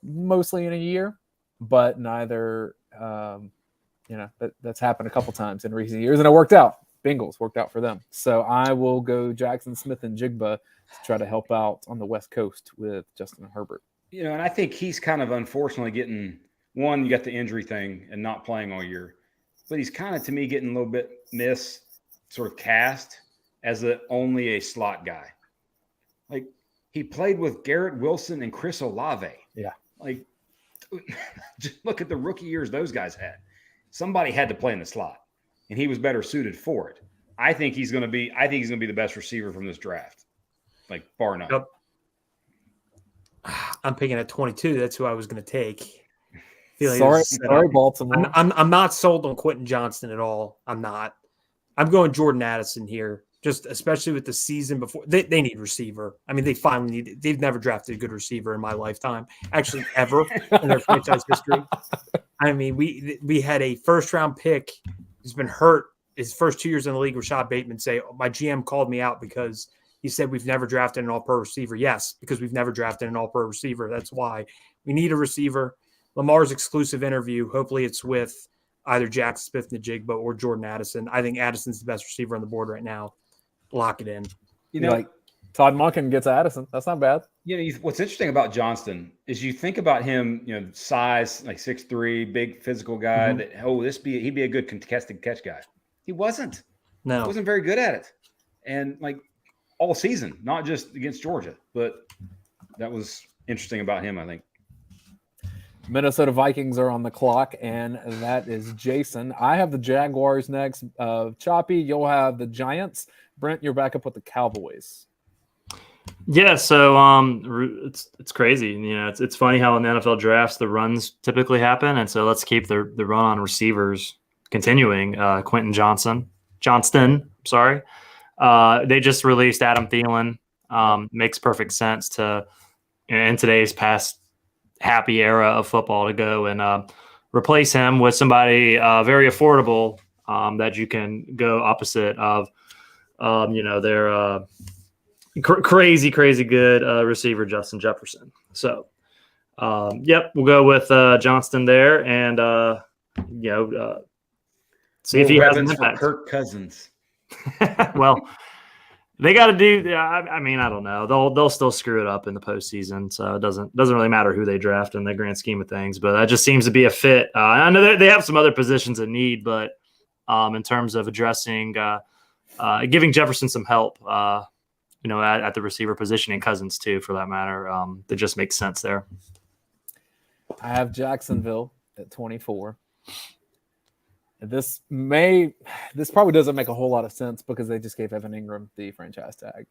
mostly in a year, but neither, that's happened a couple times in recent years, and it worked out. Bengals worked out for them. So I will go Jackson Smith and Jigba to try to help out on the West Coast with Justin Herbert. And I think he's kind of unfortunately getting one, you got the injury thing and not playing all year, but he's kind of, to me, getting a little bit sort of cast as only a slot guy. Like, he played with Garrett Wilson and Chris Olave. Yeah. Like, just look at the rookie years those guys had. Somebody had to play in the slot, and he was better suited for it. I think he's going to be the best receiver from this draft, like, bar none. Yep. I'm picking at 22. That's who I was going to take. Sorry, Baltimore. I'm not sold on Quentin Johnston at all. I'm not. I'm going Jordan Addison here, just especially with the season before. They need receiver. I mean, they've never drafted a good receiver in my lifetime, actually ever in their franchise history. I mean, we had a first-round pick who's been hurt his first 2 years in the league. Rashad Bateman say, my GM called me out because he said we've never drafted an all-pro receiver. Yes, because we've never drafted an all-pro receiver. That's why we need a receiver. Lamar's exclusive interview, hopefully it's with either Jackson Smith-Njigba or Jordan Addison. I think Addison's the best receiver on the board right now. Lock it in. Like Todd Monken gets Addison. That's not bad. What's interesting about Johnston is you think about him, size, like 6'3", big physical guy, he'd be a good contested catch guy. He wasn't. No. He wasn't very good at it. And like all season, not just against Georgia, but that was interesting about him, I think. Minnesota Vikings are on the clock, and that is Jason. I have the Jaguars next. Choppy, you'll have the Giants. Brent, you're back up with the Cowboys. Yeah, so it's crazy. It's funny how in the NFL drafts the runs typically happen, and so let's keep the run on receivers continuing. Quentin Johnston. They just released Adam Thielen. Makes perfect sense to in today's past happy era of football to go and replace him with somebody very affordable that you can go opposite of their crazy good receiver Justin Jefferson. So we'll go with Johnston there and see if he has an impact. Kirk Cousins. Well, they got to do. I mean, I don't know. They'll still screw it up in the postseason, so it doesn't really matter who they draft in the grand scheme of things. But that just seems to be a fit. I know they have some other positions in need, but in terms of addressing, giving Jefferson some help, at the receiver position and Cousins too, for that matter, that just makes sense there. I have Jacksonville at 24. This probably doesn't make a whole lot of sense because they just gave Evan Ingram the franchise tag.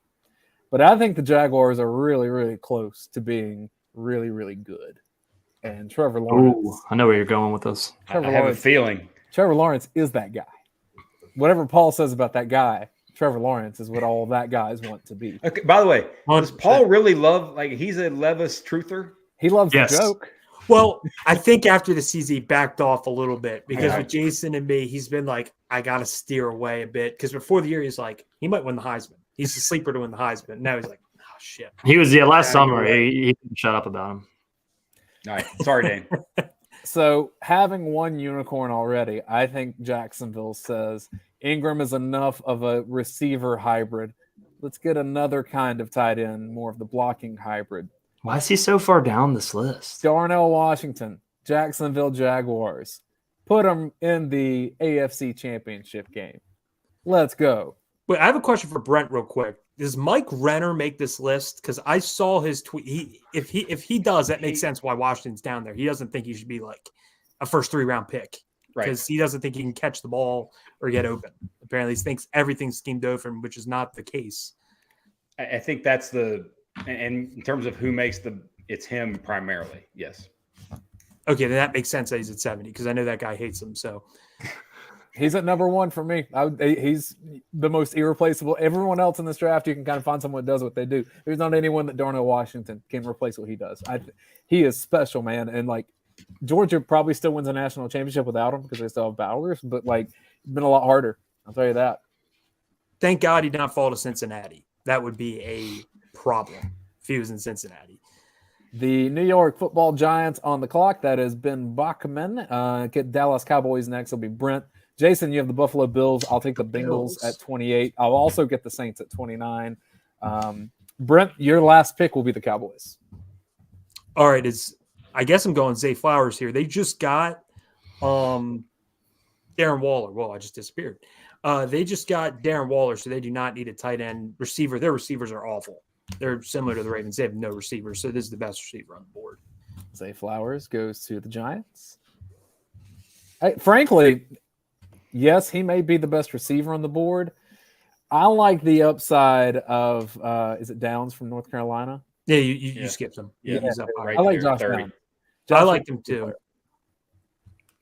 But I think the Jaguars are really, really close to being really, really good. And Trevor Lawrence. Ooh, I know where you're going with this. I have a feeling. Trevor Lawrence is that guy. Whatever Paul says about that guy, Trevor Lawrence is what all that guys want to be. Okay, by the way, does Paul really love, he's a Levis truther? He loves the joke. Well, I think after the season, he backed off a little bit because with Jason and me, he's been like, I got to steer away a bit. Because before the year, he's like, he might win the Heisman. He's a sleeper to win the Heisman. Now he's like, oh, shit. He was, last summer. He didn't shut up about him. All right. Sorry, Dayne. So having one unicorn already, I think Jacksonville says Ingram is enough of a receiver hybrid. Let's get another kind of tight end, more of the blocking hybrid. Why is he so far down this list? Darnell Washington, Jacksonville Jaguars. Put him in the AFC Championship game. Let's go. Wait, I have a question for Brent real quick. Does Mike Renner make this list? Because I saw his tweet. If he does, that makes sense why Washington's down there. He doesn't think he should be like a first 3-round pick. because he doesn't think he can catch the ball or get open. Apparently, he thinks everything's schemed open, which is not the case. I think that's and in terms of who makes it's him primarily. Yes. Okay, then that makes sense that he's at 70 because I know that guy hates him. So he's at number one for me. He's the most irreplaceable. Everyone else in this draft, you can kind of find someone that does what they do. There's not anyone that Darnell Washington can replace what he does. He is special, man. And like Georgia probably still wins a national championship without him because they still have Bowers, but like it's been a lot harder. I'll tell you that. Thank God he did not fall to Cincinnati. That would be a problem if he was in Cincinnati. The New York Football Giants on the clock. That is Ben Bachmann. Get Dallas Cowboys next. It'll be Brent. Jason, you have the Buffalo Bills. I'll take the Bengals at 28. I'll also get the Saints at 29. Brent, your last pick will be the Cowboys. All right. I guess I'm going Zay Flowers here. They just got Darren Waller. Well, I just disappeared. They just got Darren Waller, so they do not need a tight end receiver. Their receivers are awful. They're similar to the Ravens. They have no receivers, so this is the best receiver on the board. Zay Flowers goes to the Giants. Frankly, yes, he may be the best receiver on the board. I like the upside of is it Downs from North Carolina? Yeah, you skipped him. Yeah, right I like Josh Downs. I like him too.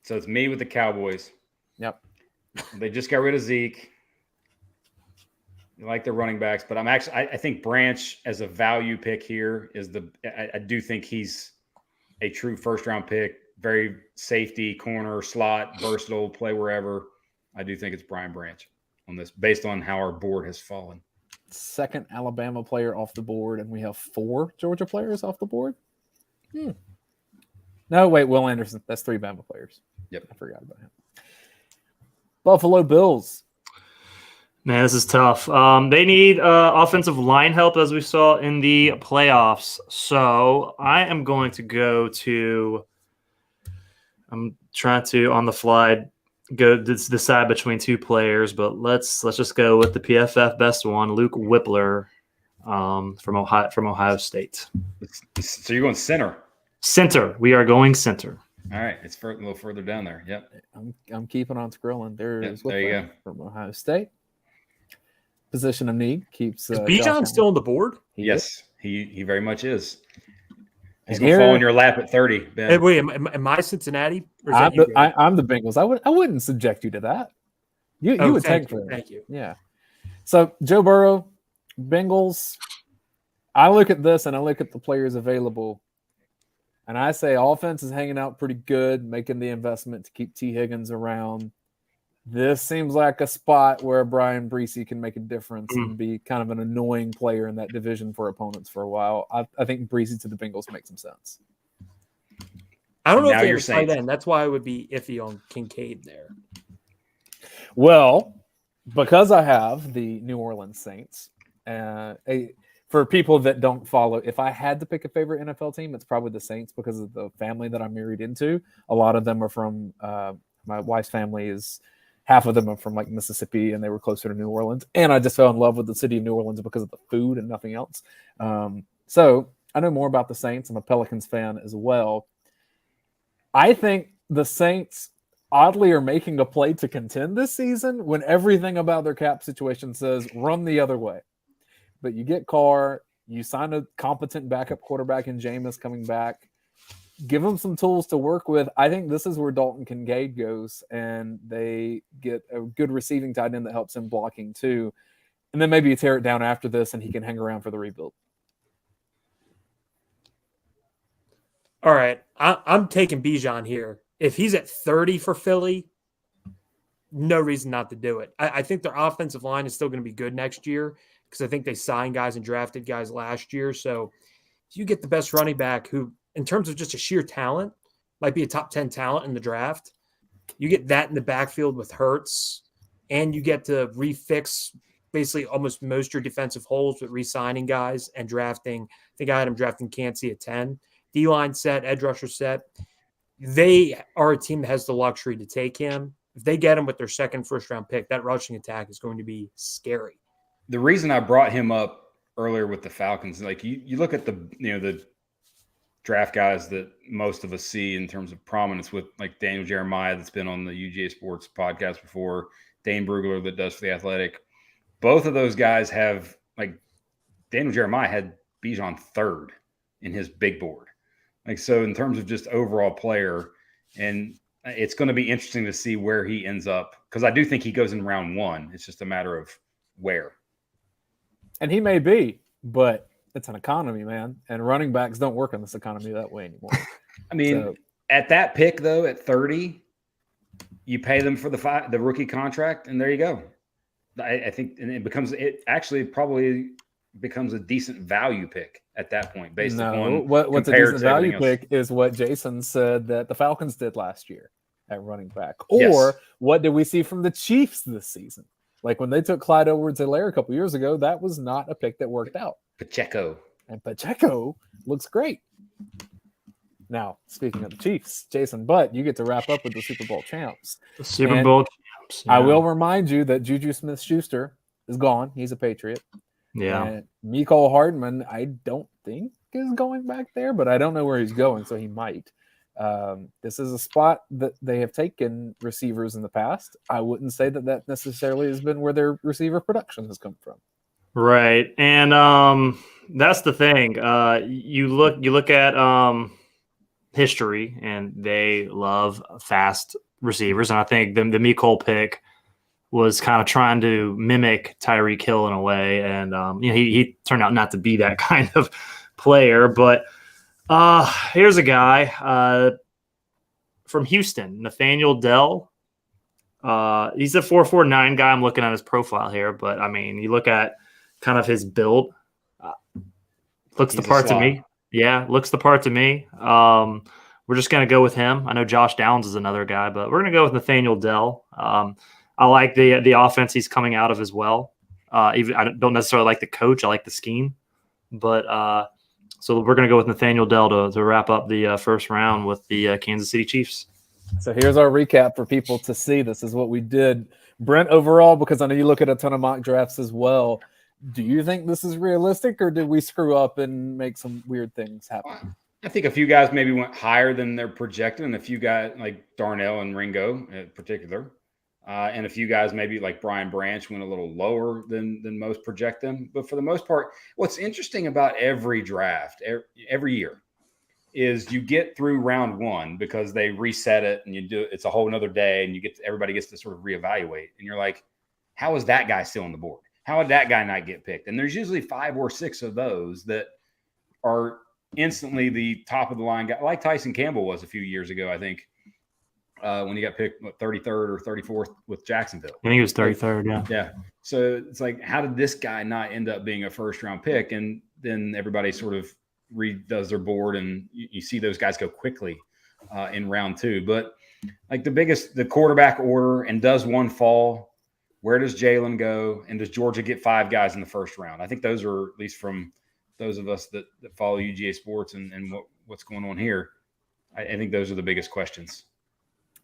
So it's me with the Cowboys. Yep. They just got rid of Zeke. I like their running backs, but I think Branch as a value pick here is I do think he's a true first-round pick, very safety, corner, slot, versatile, play wherever. I do think it's Brian Branch on this based on how our board has fallen. Second Alabama player off the board, and we have 4 Georgia players off the board. No, wait, Will Anderson. That's 3 Bama players. Yep. I forgot about him. Buffalo Bills. Man, this is tough. They need offensive line help, as we saw in the playoffs. So I am going to go to – I'm trying to, on the fly, decide between 2 players, but let's just go with the PFF best one, Luke Whippler from Ohio State. So you're going center. Center. We are going center. All right. It's a little further down there. Yep. I'm keeping on scrolling. There you go. From Ohio State. Position of need keeps. Is Bijan still on the board? Yes, he very much is. He's going to fall in your lap at 30, Ben. Hey, wait, am I Cincinnati? Or I'm the Bengals. I wouldn't subject you to that. You would take for it. Thank you. Yeah. So Joe Burrow, Bengals. I look at this and I look at the players available, and I say offense is hanging out pretty good, making the investment to keep T. Higgins around. This seems like a spot where Brian Breesy can make a difference and be kind of an annoying player in that division for opponents for a while. I think Breesy to the Bengals makes some sense. I don't know if they're tight end. That's why I would be iffy on Kincaid there. Well, because I have the New Orleans Saints, for people that don't follow, if I had to pick a favorite NFL team, it's probably the Saints because of the family that I'm married into. A lot of them are from my wife's family is – half of them are from like Mississippi, and they were closer to New Orleans. And I just fell in love with the city of New Orleans because of the food and nothing else. So I know more about the Saints. I'm a Pelicans fan as well. I think the Saints oddly are making a play to contend this season when everything about their cap situation says run the other way. But you get Carr, you sign a competent backup quarterback in Jameis coming back. Give them some tools to work with. I think this is where Dalton Kincaid goes, and they get a good receiving tight end that helps him blocking too. And then maybe you tear it down after this, and he can hang around for the rebuild. All right. I'm taking Bijan here. If he's at 30 for Philly, no reason not to do it. I think their offensive line is still going to be good next year because I think they signed guys and drafted guys last year. So if you get the best running back who – in terms of just a sheer talent, might be a top 10 talent in the draft. You get that in the backfield with Hurts, and you get to refix basically almost most your defensive holes with re-signing guys and drafting. I think I had him drafting Cansey at 10. D-line set, edge rusher set. They are a team that has the luxury to take him. If they get him with their second first-round pick, that rushing attack is going to be scary. The reason I brought him up earlier with the Falcons, like you look at the draft guys that most of us see in terms of prominence, with like Daniel Jeremiah that's been on the UGA Sports podcast before, Dane Brugler that does for The Athletic. Both of those guys have, like, Daniel Jeremiah had Bijan third in his big board. Like, so in terms of just overall player, and it's going to be interesting to see where he ends up, because I do think he goes in round 1. It's just a matter of where. And he may be, but it's an economy, man. And running backs don't work in this economy that way anymore. I mean, at that pick, though, at 30, you pay them for the rookie contract, and there you go. I think, and it actually probably becomes a decent value pick at that point, based upon what's a decent value pick is what Jason said that the Falcons did last year at running back. Or what did we see from the Chiefs this season? Like when they took Clyde Edwards-Helaire a couple years ago, that was not a pick that worked out. Pacheco looks great. Now, speaking of the Chiefs, Jason, but you get to wrap up with the Super Bowl champs. The Super Bowl champs. Yeah. I will remind you that Juju Smith-Schuster is gone. He's a Patriot. Yeah. And Mecole Hardman, I don't think is going back there, but I don't know where he's going, so he might. This is a spot that they have taken receivers in the past. I wouldn't say that necessarily has been where their receiver production has come from. Right. And that's the thing. You look at history, and they love fast receivers. And I think the Mecole pick was kind of trying to mimic Tyreek Hill in a way. And he turned out not to be that kind of player. But here's a guy from Houston, Nathaniel Dell. He's a 4.49 guy. I'm looking at his profile here, but I mean, you look at kind of his build, looks the part to me. Yeah, looks the part to me. We're just going to go with him. I know Josh Downs is another guy, but we're going to go with Nathaniel Dell. I like the offense he's coming out of as well. Even I don't necessarily like the coach. I like the scheme, but so we're going to go with Nathaniel Dell to wrap up the first round with the Kansas City Chiefs. So here's our recap for people to see. This is what we did. Brent, overall, because I know you look at a ton of mock drafts as well, do you think this is realistic, or did we screw up and make some weird things happen? I think a few guys maybe went higher than they're projected, and a few guys like Darnell and Ringo in particular, and a few guys maybe like Brian Branch went a little lower than most project them. But for the most part, what's interesting about every draft every year is you get through round 1 because they reset it, and it's a whole another day, and everybody gets to sort of reevaluate, and you're like, how is that guy still on the board? How would that guy not get picked? And there's usually 5 or 6 of those that are instantly the top of the line guy, like Tyson Campbell was a few years ago, I think, when he got picked 33rd or 34th with Jacksonville. I think he was 33rd, yeah. Yeah. So it's like, how did this guy not end up being a first-round pick? And then everybody sort of redoes their board, and you see those guys go quickly in round 2. But like the quarterback order, and does one fall? Where does Jalen go? And does Georgia get 5 guys in the first round? I think those are, at least from those of us that follow UGA sports and what's going on here, I think those are the biggest questions.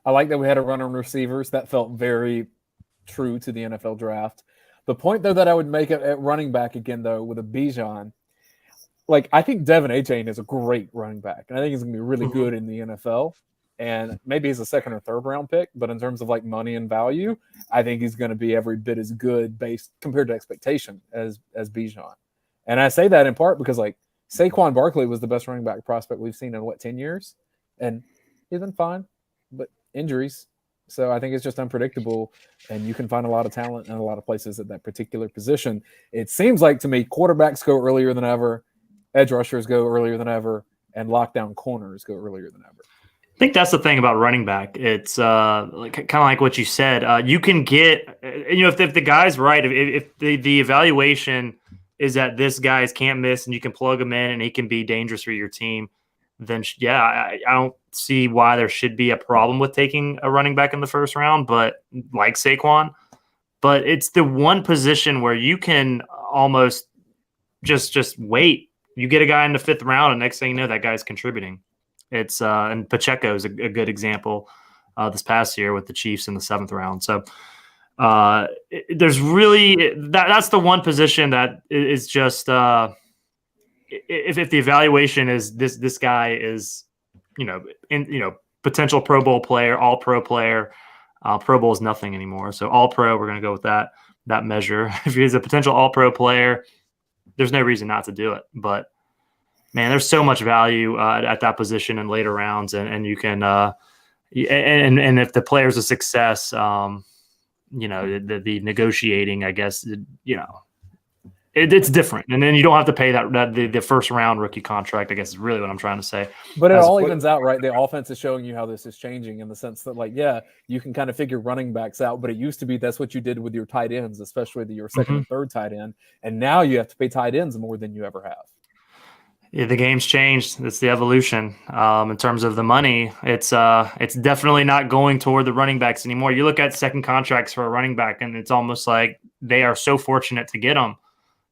I like that we had a run on receivers. That felt very true to the NFL draft. The point, though, that I would make at running back again, though, with a Bijan, like, I think Devin Achane is a great running back, and I think he's going to be really good in the NFL. And maybe he's a 2nd or 3rd round pick, but in terms of like money and value, I think he's going to be every bit as good based compared to expectation as Bijan. And I say that in part because like Saquon Barkley was the best running back prospect we've seen in 10 years, and he's been fine, but injuries. So I think it's just unpredictable, and you can find a lot of talent in a lot of places at that particular position. It seems like to me, quarterbacks go earlier than ever, edge rushers go earlier than ever, and lockdown corners go earlier than ever. I think that's the thing about running back. It's like kind of like what you said. You can get, if the guy's right, if the evaluation is that this guy's can't miss and you can plug him in and he can be dangerous for your team, then yeah, I don't see why there should be a problem with taking a running back in the first round. But like Saquon, but it's the one position where you can almost just wait. You get a guy in the 5th round, and next thing you know, that guy's contributing. It's and Pacheco is a good example this past year with the Chiefs in the 7th round. So there's really that's the one position that is just if the evaluation is this guy is, potential Pro Bowl player, all pro player, Pro Bowl is nothing anymore. So all pro, we're going to go with that measure. If he's a potential all pro player, there's no reason not to do it. But man, there's so much value at that position in later rounds, and you can and if the player's a success, the negotiating, I guess, it's different, and then you don't have to pay that the first round rookie contract, I guess, is really what I'm trying to say. But it all evens out, right? The offense is showing you how this is changing in the sense that, you can kind of figure running backs out, but it used to be that's what you did with your tight ends, especially your second and third tight end, and now you have to pay tight ends more than you ever have. Yeah, the game's changed. It's the evolution. In terms of the money, it's definitely not going toward the running backs anymore. You look at second contracts for a running back, and it's almost like they are so fortunate to get them.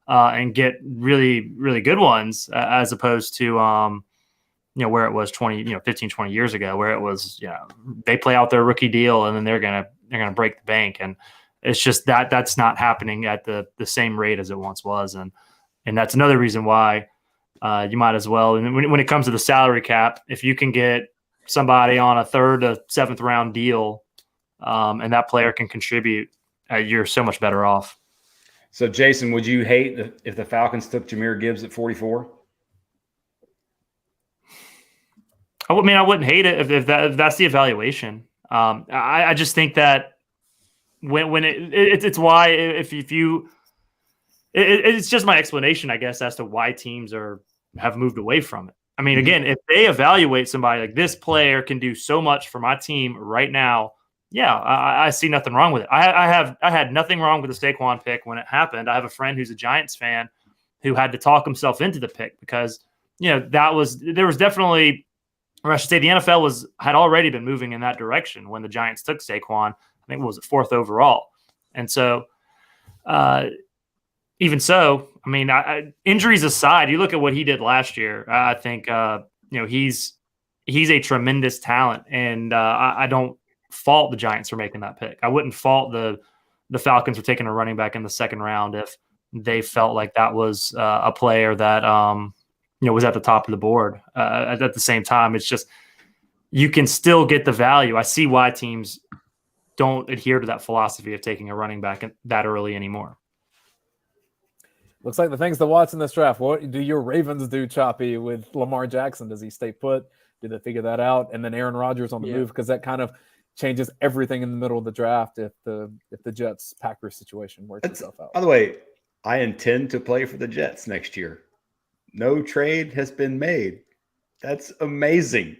And get really, really good ones as opposed to, where it was 15, 20 years ago, where it was, they play out their rookie deal and then they're going to break the bank. And it's just that's not happening at the same rate as it once was. And that's another reason why you might as well. And when it comes to the salary cap, if you can get somebody on a 3rd to 7th round deal and that player can contribute, you're so much better off. So, Jason, would you hate if the Falcons took Jahmyr Gibbs at 44? I wouldn't hate it if that's the evaluation. I just think that when it's why if you it's just my explanation, I guess, as to why teams have moved away from it. I mean, again, if they evaluate somebody like this player can do so much for my team right now. Yeah, I see nothing wrong with it. I had nothing wrong with the Saquon pick when it happened. I have a friend who's a Giants fan who had to talk himself into the pick because there was definitely, or I should say, the NFL had already been moving in that direction when the Giants took Saquon. I think it was 4th overall, and so even so, I mean, injuries aside, you look at what he did last year. I think he's a tremendous talent, and I don't fault the Giants for making that pick. I wouldn't fault the Falcons for taking a running back in the 2nd round if they felt like that was a player that was at the top of the board. At the same time, it's just you can still get the value. I see why teams don't adhere to that philosophy of taking a running back that early anymore. Looks like the things to watch in this draft. What do your Ravens do, Choppy, with Lamar Jackson? Does he stay put? Did they figure that out? And then Aaron Rodgers on the move, because that kind of changes everything in the middle of the draft if the Jets-Packers situation works itself out. By the way, I intend to play for the Jets next year. No trade has been made. That's amazing.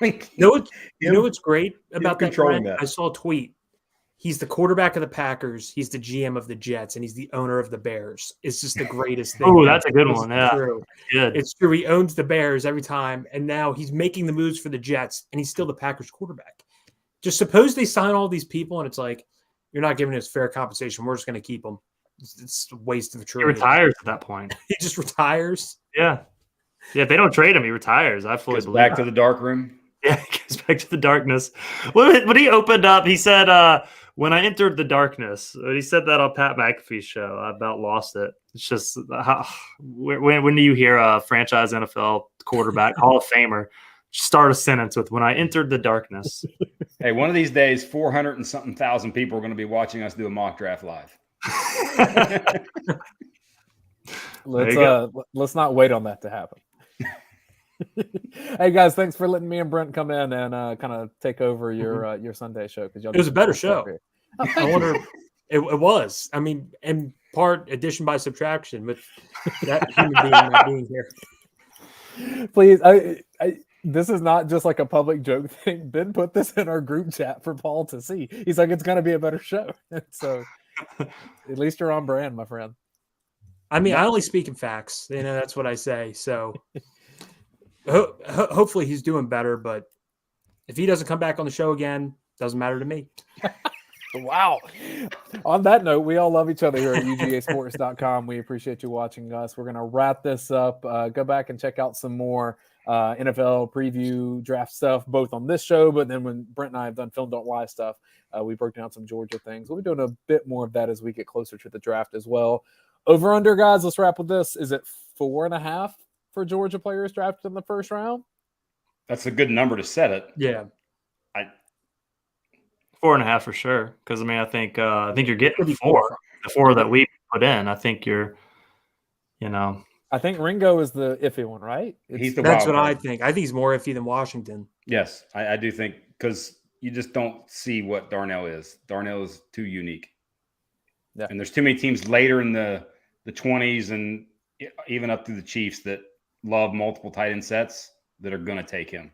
You know what's great about that, Brent? I saw a tweet. He's the quarterback of the Packers. He's the GM of the Jets, and he's the owner of the Bears. It's just the greatest thing. Oh, that's a good one. Yeah, true. Good. It's true. He owns the Bears every time, and now he's making the moves for the Jets, and he's still the Packers quarterback. Just suppose they sign all these people, and it's like, you're not giving us fair compensation. We're just going to keep them. It's a waste of a trade. He retires at that point. He just retires. Yeah. If they don't trade him, he retires. I fully believe back to the dark room. Yeah, he goes back to the darkness. When he opened up, he said, when I entered the darkness, he said that on Pat McAfee's show. I about lost it. It's just, when do you hear a franchise NFL quarterback, Hall of Famer, start a sentence with, when I entered the darkness? Hey, one of these days, 400 and something thousand people are going to be watching us do a mock draft live. Let's not wait on that to happen. Hey guys, thanks for letting me and Brent come in and kind of take over your Sunday show, because it was a better show. I wonder. It was. I mean, in part addition by subtraction with that human being not being here. Please, this is not just like a public joke thing. Ben put this in our group chat for Paul to see. He's like, it's going to be a better show. So at least you're on brand, my friend. I mean, I only speak in facts. That's what I say. So hopefully he's doing better. But if he doesn't come back on the show again, doesn't matter to me. Wow. On that note, we all love each other here at UGASports.com. We appreciate you watching us. We're going to wrap this up. Go back and check out some more NFL preview draft stuff, both on this show, but then when Brent and I have done Film Don't Lie stuff, we broke down some Georgia things. We'll be doing a bit more of that as we get closer to the draft as well. Over under, guys, let's wrap with this. Is it 4.5 for Georgia players drafted in the first round? That's a good number to set it. Yeah. 4.5 for sure. Because I think you're getting 4. The 4 that we put in. I think you're, I think Ringo is the iffy one, right? That's what I think. I think he's more iffy than Washington. Yes, I do think, because you just don't see what Darnell is. Darnell is too unique. Yeah. And there's too many teams later in the 20s and even up through the Chiefs that love multiple tight end sets that are going to take him.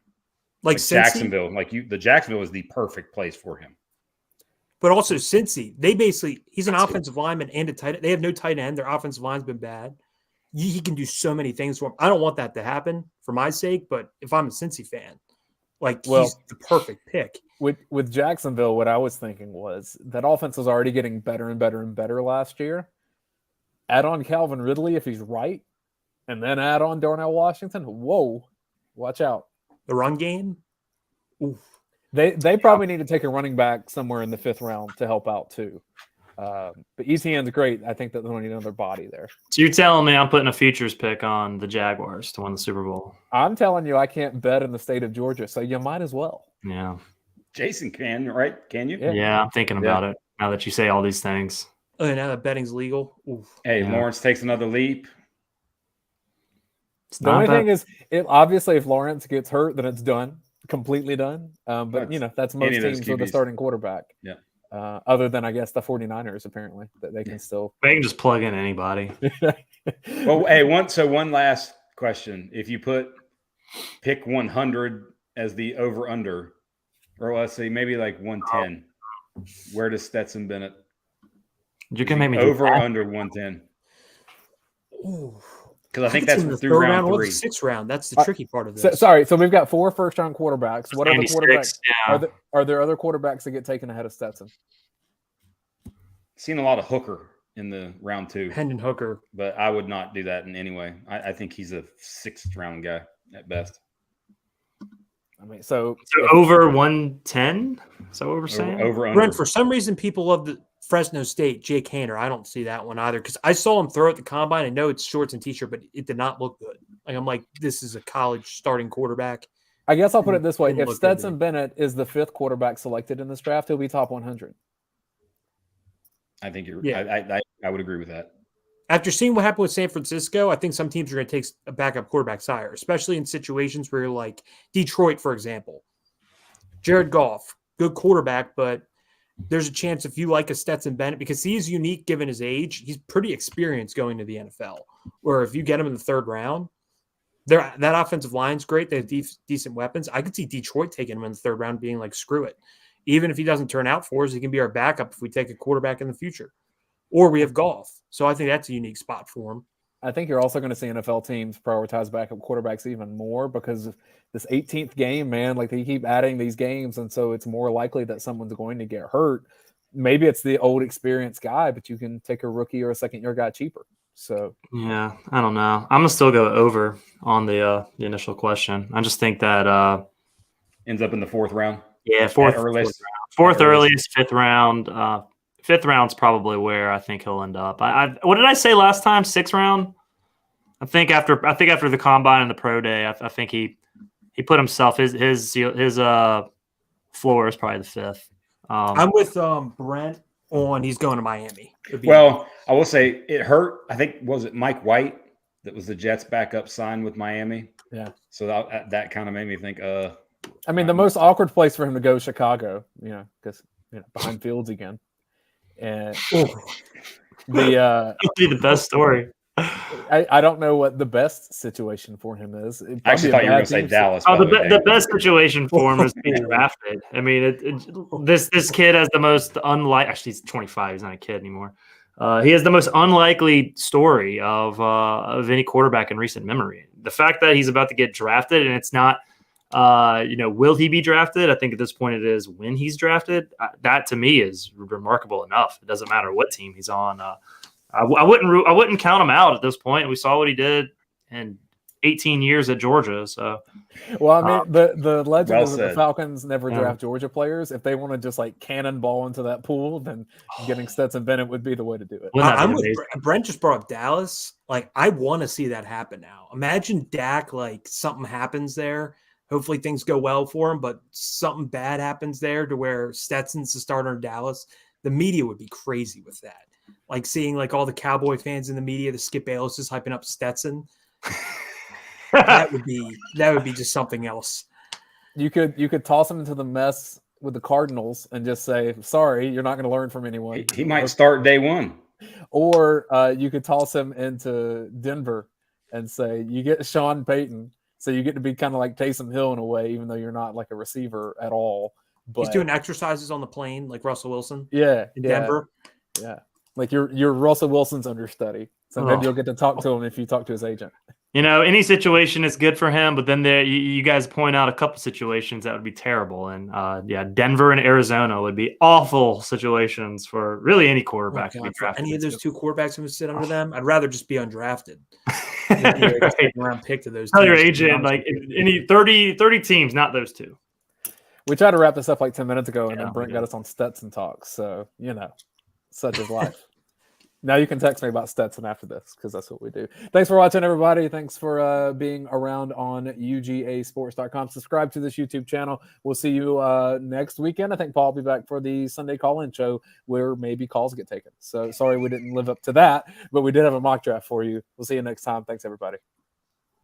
Like Jacksonville. The Jacksonville is the perfect place for him. But also Cincy, he's an offensive lineman and a tight end. They have no tight end. Their offensive line's been bad. He can do so many things for him. I don't want that to happen for my sake, but if I'm a Cincy fan, he's the perfect pick. With Jacksonville, what I was thinking was that offense was already getting better and better and better last year. Add on Calvin Ridley if he's right, and then add on Darnell Washington. Whoa, watch out. The run game? Oof. They probably need to take a running back somewhere in the 5th round to help out too. But ETN's great. I think that they don't need another body there. So you're telling me I'm putting a futures pick on the Jaguars to win the Super Bowl? I'm telling you, I can't bet in the state of Georgia, so you might as well. Yeah. Jason can, right? Can you? Yeah, I'm thinking about it now that you say all these things. Oh, now that betting's legal. Oof. Hey, Lawrence takes another leap. The only thing is, obviously, if Lawrence gets hurt, then it's done, completely done. But that's most teams with a starting quarterback. Yeah. Other than, I guess, the 49ers, apparently, that they can still. They can just plug in anybody. Well, hey, one last question. If you pick 100 as the over-under, or let's say maybe like 110, where does Stetson Bennett? You can make me over or under 110. Because I think that's the through third round or 3. the 6th round. That's the tricky part of this. So we've got 4 first-round quarterbacks. What other quarterbacks? Yeah. Are there other quarterbacks that get taken ahead of Stetson? Seen a lot of Hooker in the round 2. Hendon Hooker. But I would not do that in any way. I think he's a 6th round guy at best. I mean, so over 110? Is that what we're saying? Over under. Brent, for some reason, people love the Fresno State, Jake Haener. I don't see that one either because I saw him throw at the combine. I know it's shorts and t-shirt, but it did not look good. I'm like, this is a college starting quarterback. I guess I'll put it this way. If Stetson Bennett is the 5th quarterback selected in this draft, he'll be top 100. I think I would agree with that. After seeing what happened with San Francisco, I think some teams are going to take a backup quarterback higher, especially in situations where you're like Detroit, for example. Jared Goff, good quarterback, but there's a chance if you like a Stetson Bennett, because he is unique given his age, he's pretty experienced going to the NFL. Where if you get him in the 3rd round, that offensive line's great. They have decent weapons. I could see Detroit taking him in the 3rd round being like, screw it. Even if he doesn't turn out for us, he can be our backup if we take a quarterback in the future. Or we have Goff. So I think that's a unique spot for him. I think you're also going to see NFL teams prioritize backup quarterbacks even more because of this 18th game, man. Like they keep adding these games, and so it's more likely that someone's going to get hurt. Maybe it's the old experienced guy, but you can take a rookie or a second-year guy cheaper. So yeah, I don't know. I'm gonna still go over on the initial question. I just think that ends up in the 4th round. Yeah, fourth earliest, 5th round. 5th round's probably where I think he'll end up. What did I say last time? 6th round. I think after the combine and the pro day, I think he put himself his floor is probably the 5th. I'm with Brent on he's going to Miami. Well, I will say it hurt. I think was it Mike White that was the Jets' backup sign with Miami. Yeah. So that kind of made me think. I mean, the most awkward place for him to go is Chicago. Because behind Fields again. And that'd be the best story. I don't know what the best situation for him is. I actually thought you were going to say Dallas. The best situation for him is being drafted. I mean, this kid has the most unlikely. Actually, he's 25. He's not a kid anymore. He has the most unlikely story of any quarterback in recent memory. The fact that he's about to get drafted and it's not, will he be drafted? I think at this point it is when he's drafted. That to me is remarkable enough. It doesn't matter what team he's on. I wouldn't count him out at this point. We saw what he did in 18 years at Georgia. So, well, I mean, the legend well is that the said. Falcons never draft Georgia players. If they want to just like cannonball into that pool, then getting Stetson Bennett would be the way to do it. I'm with Brent. Just brought up Dallas. Like, I want to see that happen now. Imagine Dak, like something happens there. Hopefully things go well for him, but something bad happens there to where Stetson's the starter in Dallas. The media would be crazy with that. Like seeing like all the Cowboy fans in the media, the Skip Bayless is hyping up Stetson. that would be just something else. You could toss him into the mess with the Cardinals and just say, sorry, you're not going to learn from anyone. He might start day one. Or you could toss him into Denver and say, you get Sean Payton. So you get to be kind of like Taysom Hill in a way, even though you're not like a receiver at all. But he's doing exercises on the plane like Russell Wilson. Yeah. In Denver. Yeah. Like you're Russell Wilson's understudy. So maybe you'll get to talk to him if you talk to his agent. Any situation is good for him, but then you guys point out a couple situations that would be terrible. And Denver and Arizona would be awful situations for really any quarterback to be drafted. Any of those two quarterbacks who would sit under them, I'd rather just be undrafted. Round pick to those. Tell your agent like any 30 teams, not those two. We tried to wrap this up like 10 minutes ago, and then Brent got us on Stetson talks. So such is life. Now you can text me about Stetson after this because that's what we do. Thanks for watching, everybody. Thanks for being around on UGAsports.com. Subscribe to this YouTube channel. We'll see you next weekend. I think Paul will be back for the Sunday Call-in Show where maybe calls get taken. So sorry we didn't live up to that, but we did have a mock draft for you. We'll see you next time. Thanks, everybody.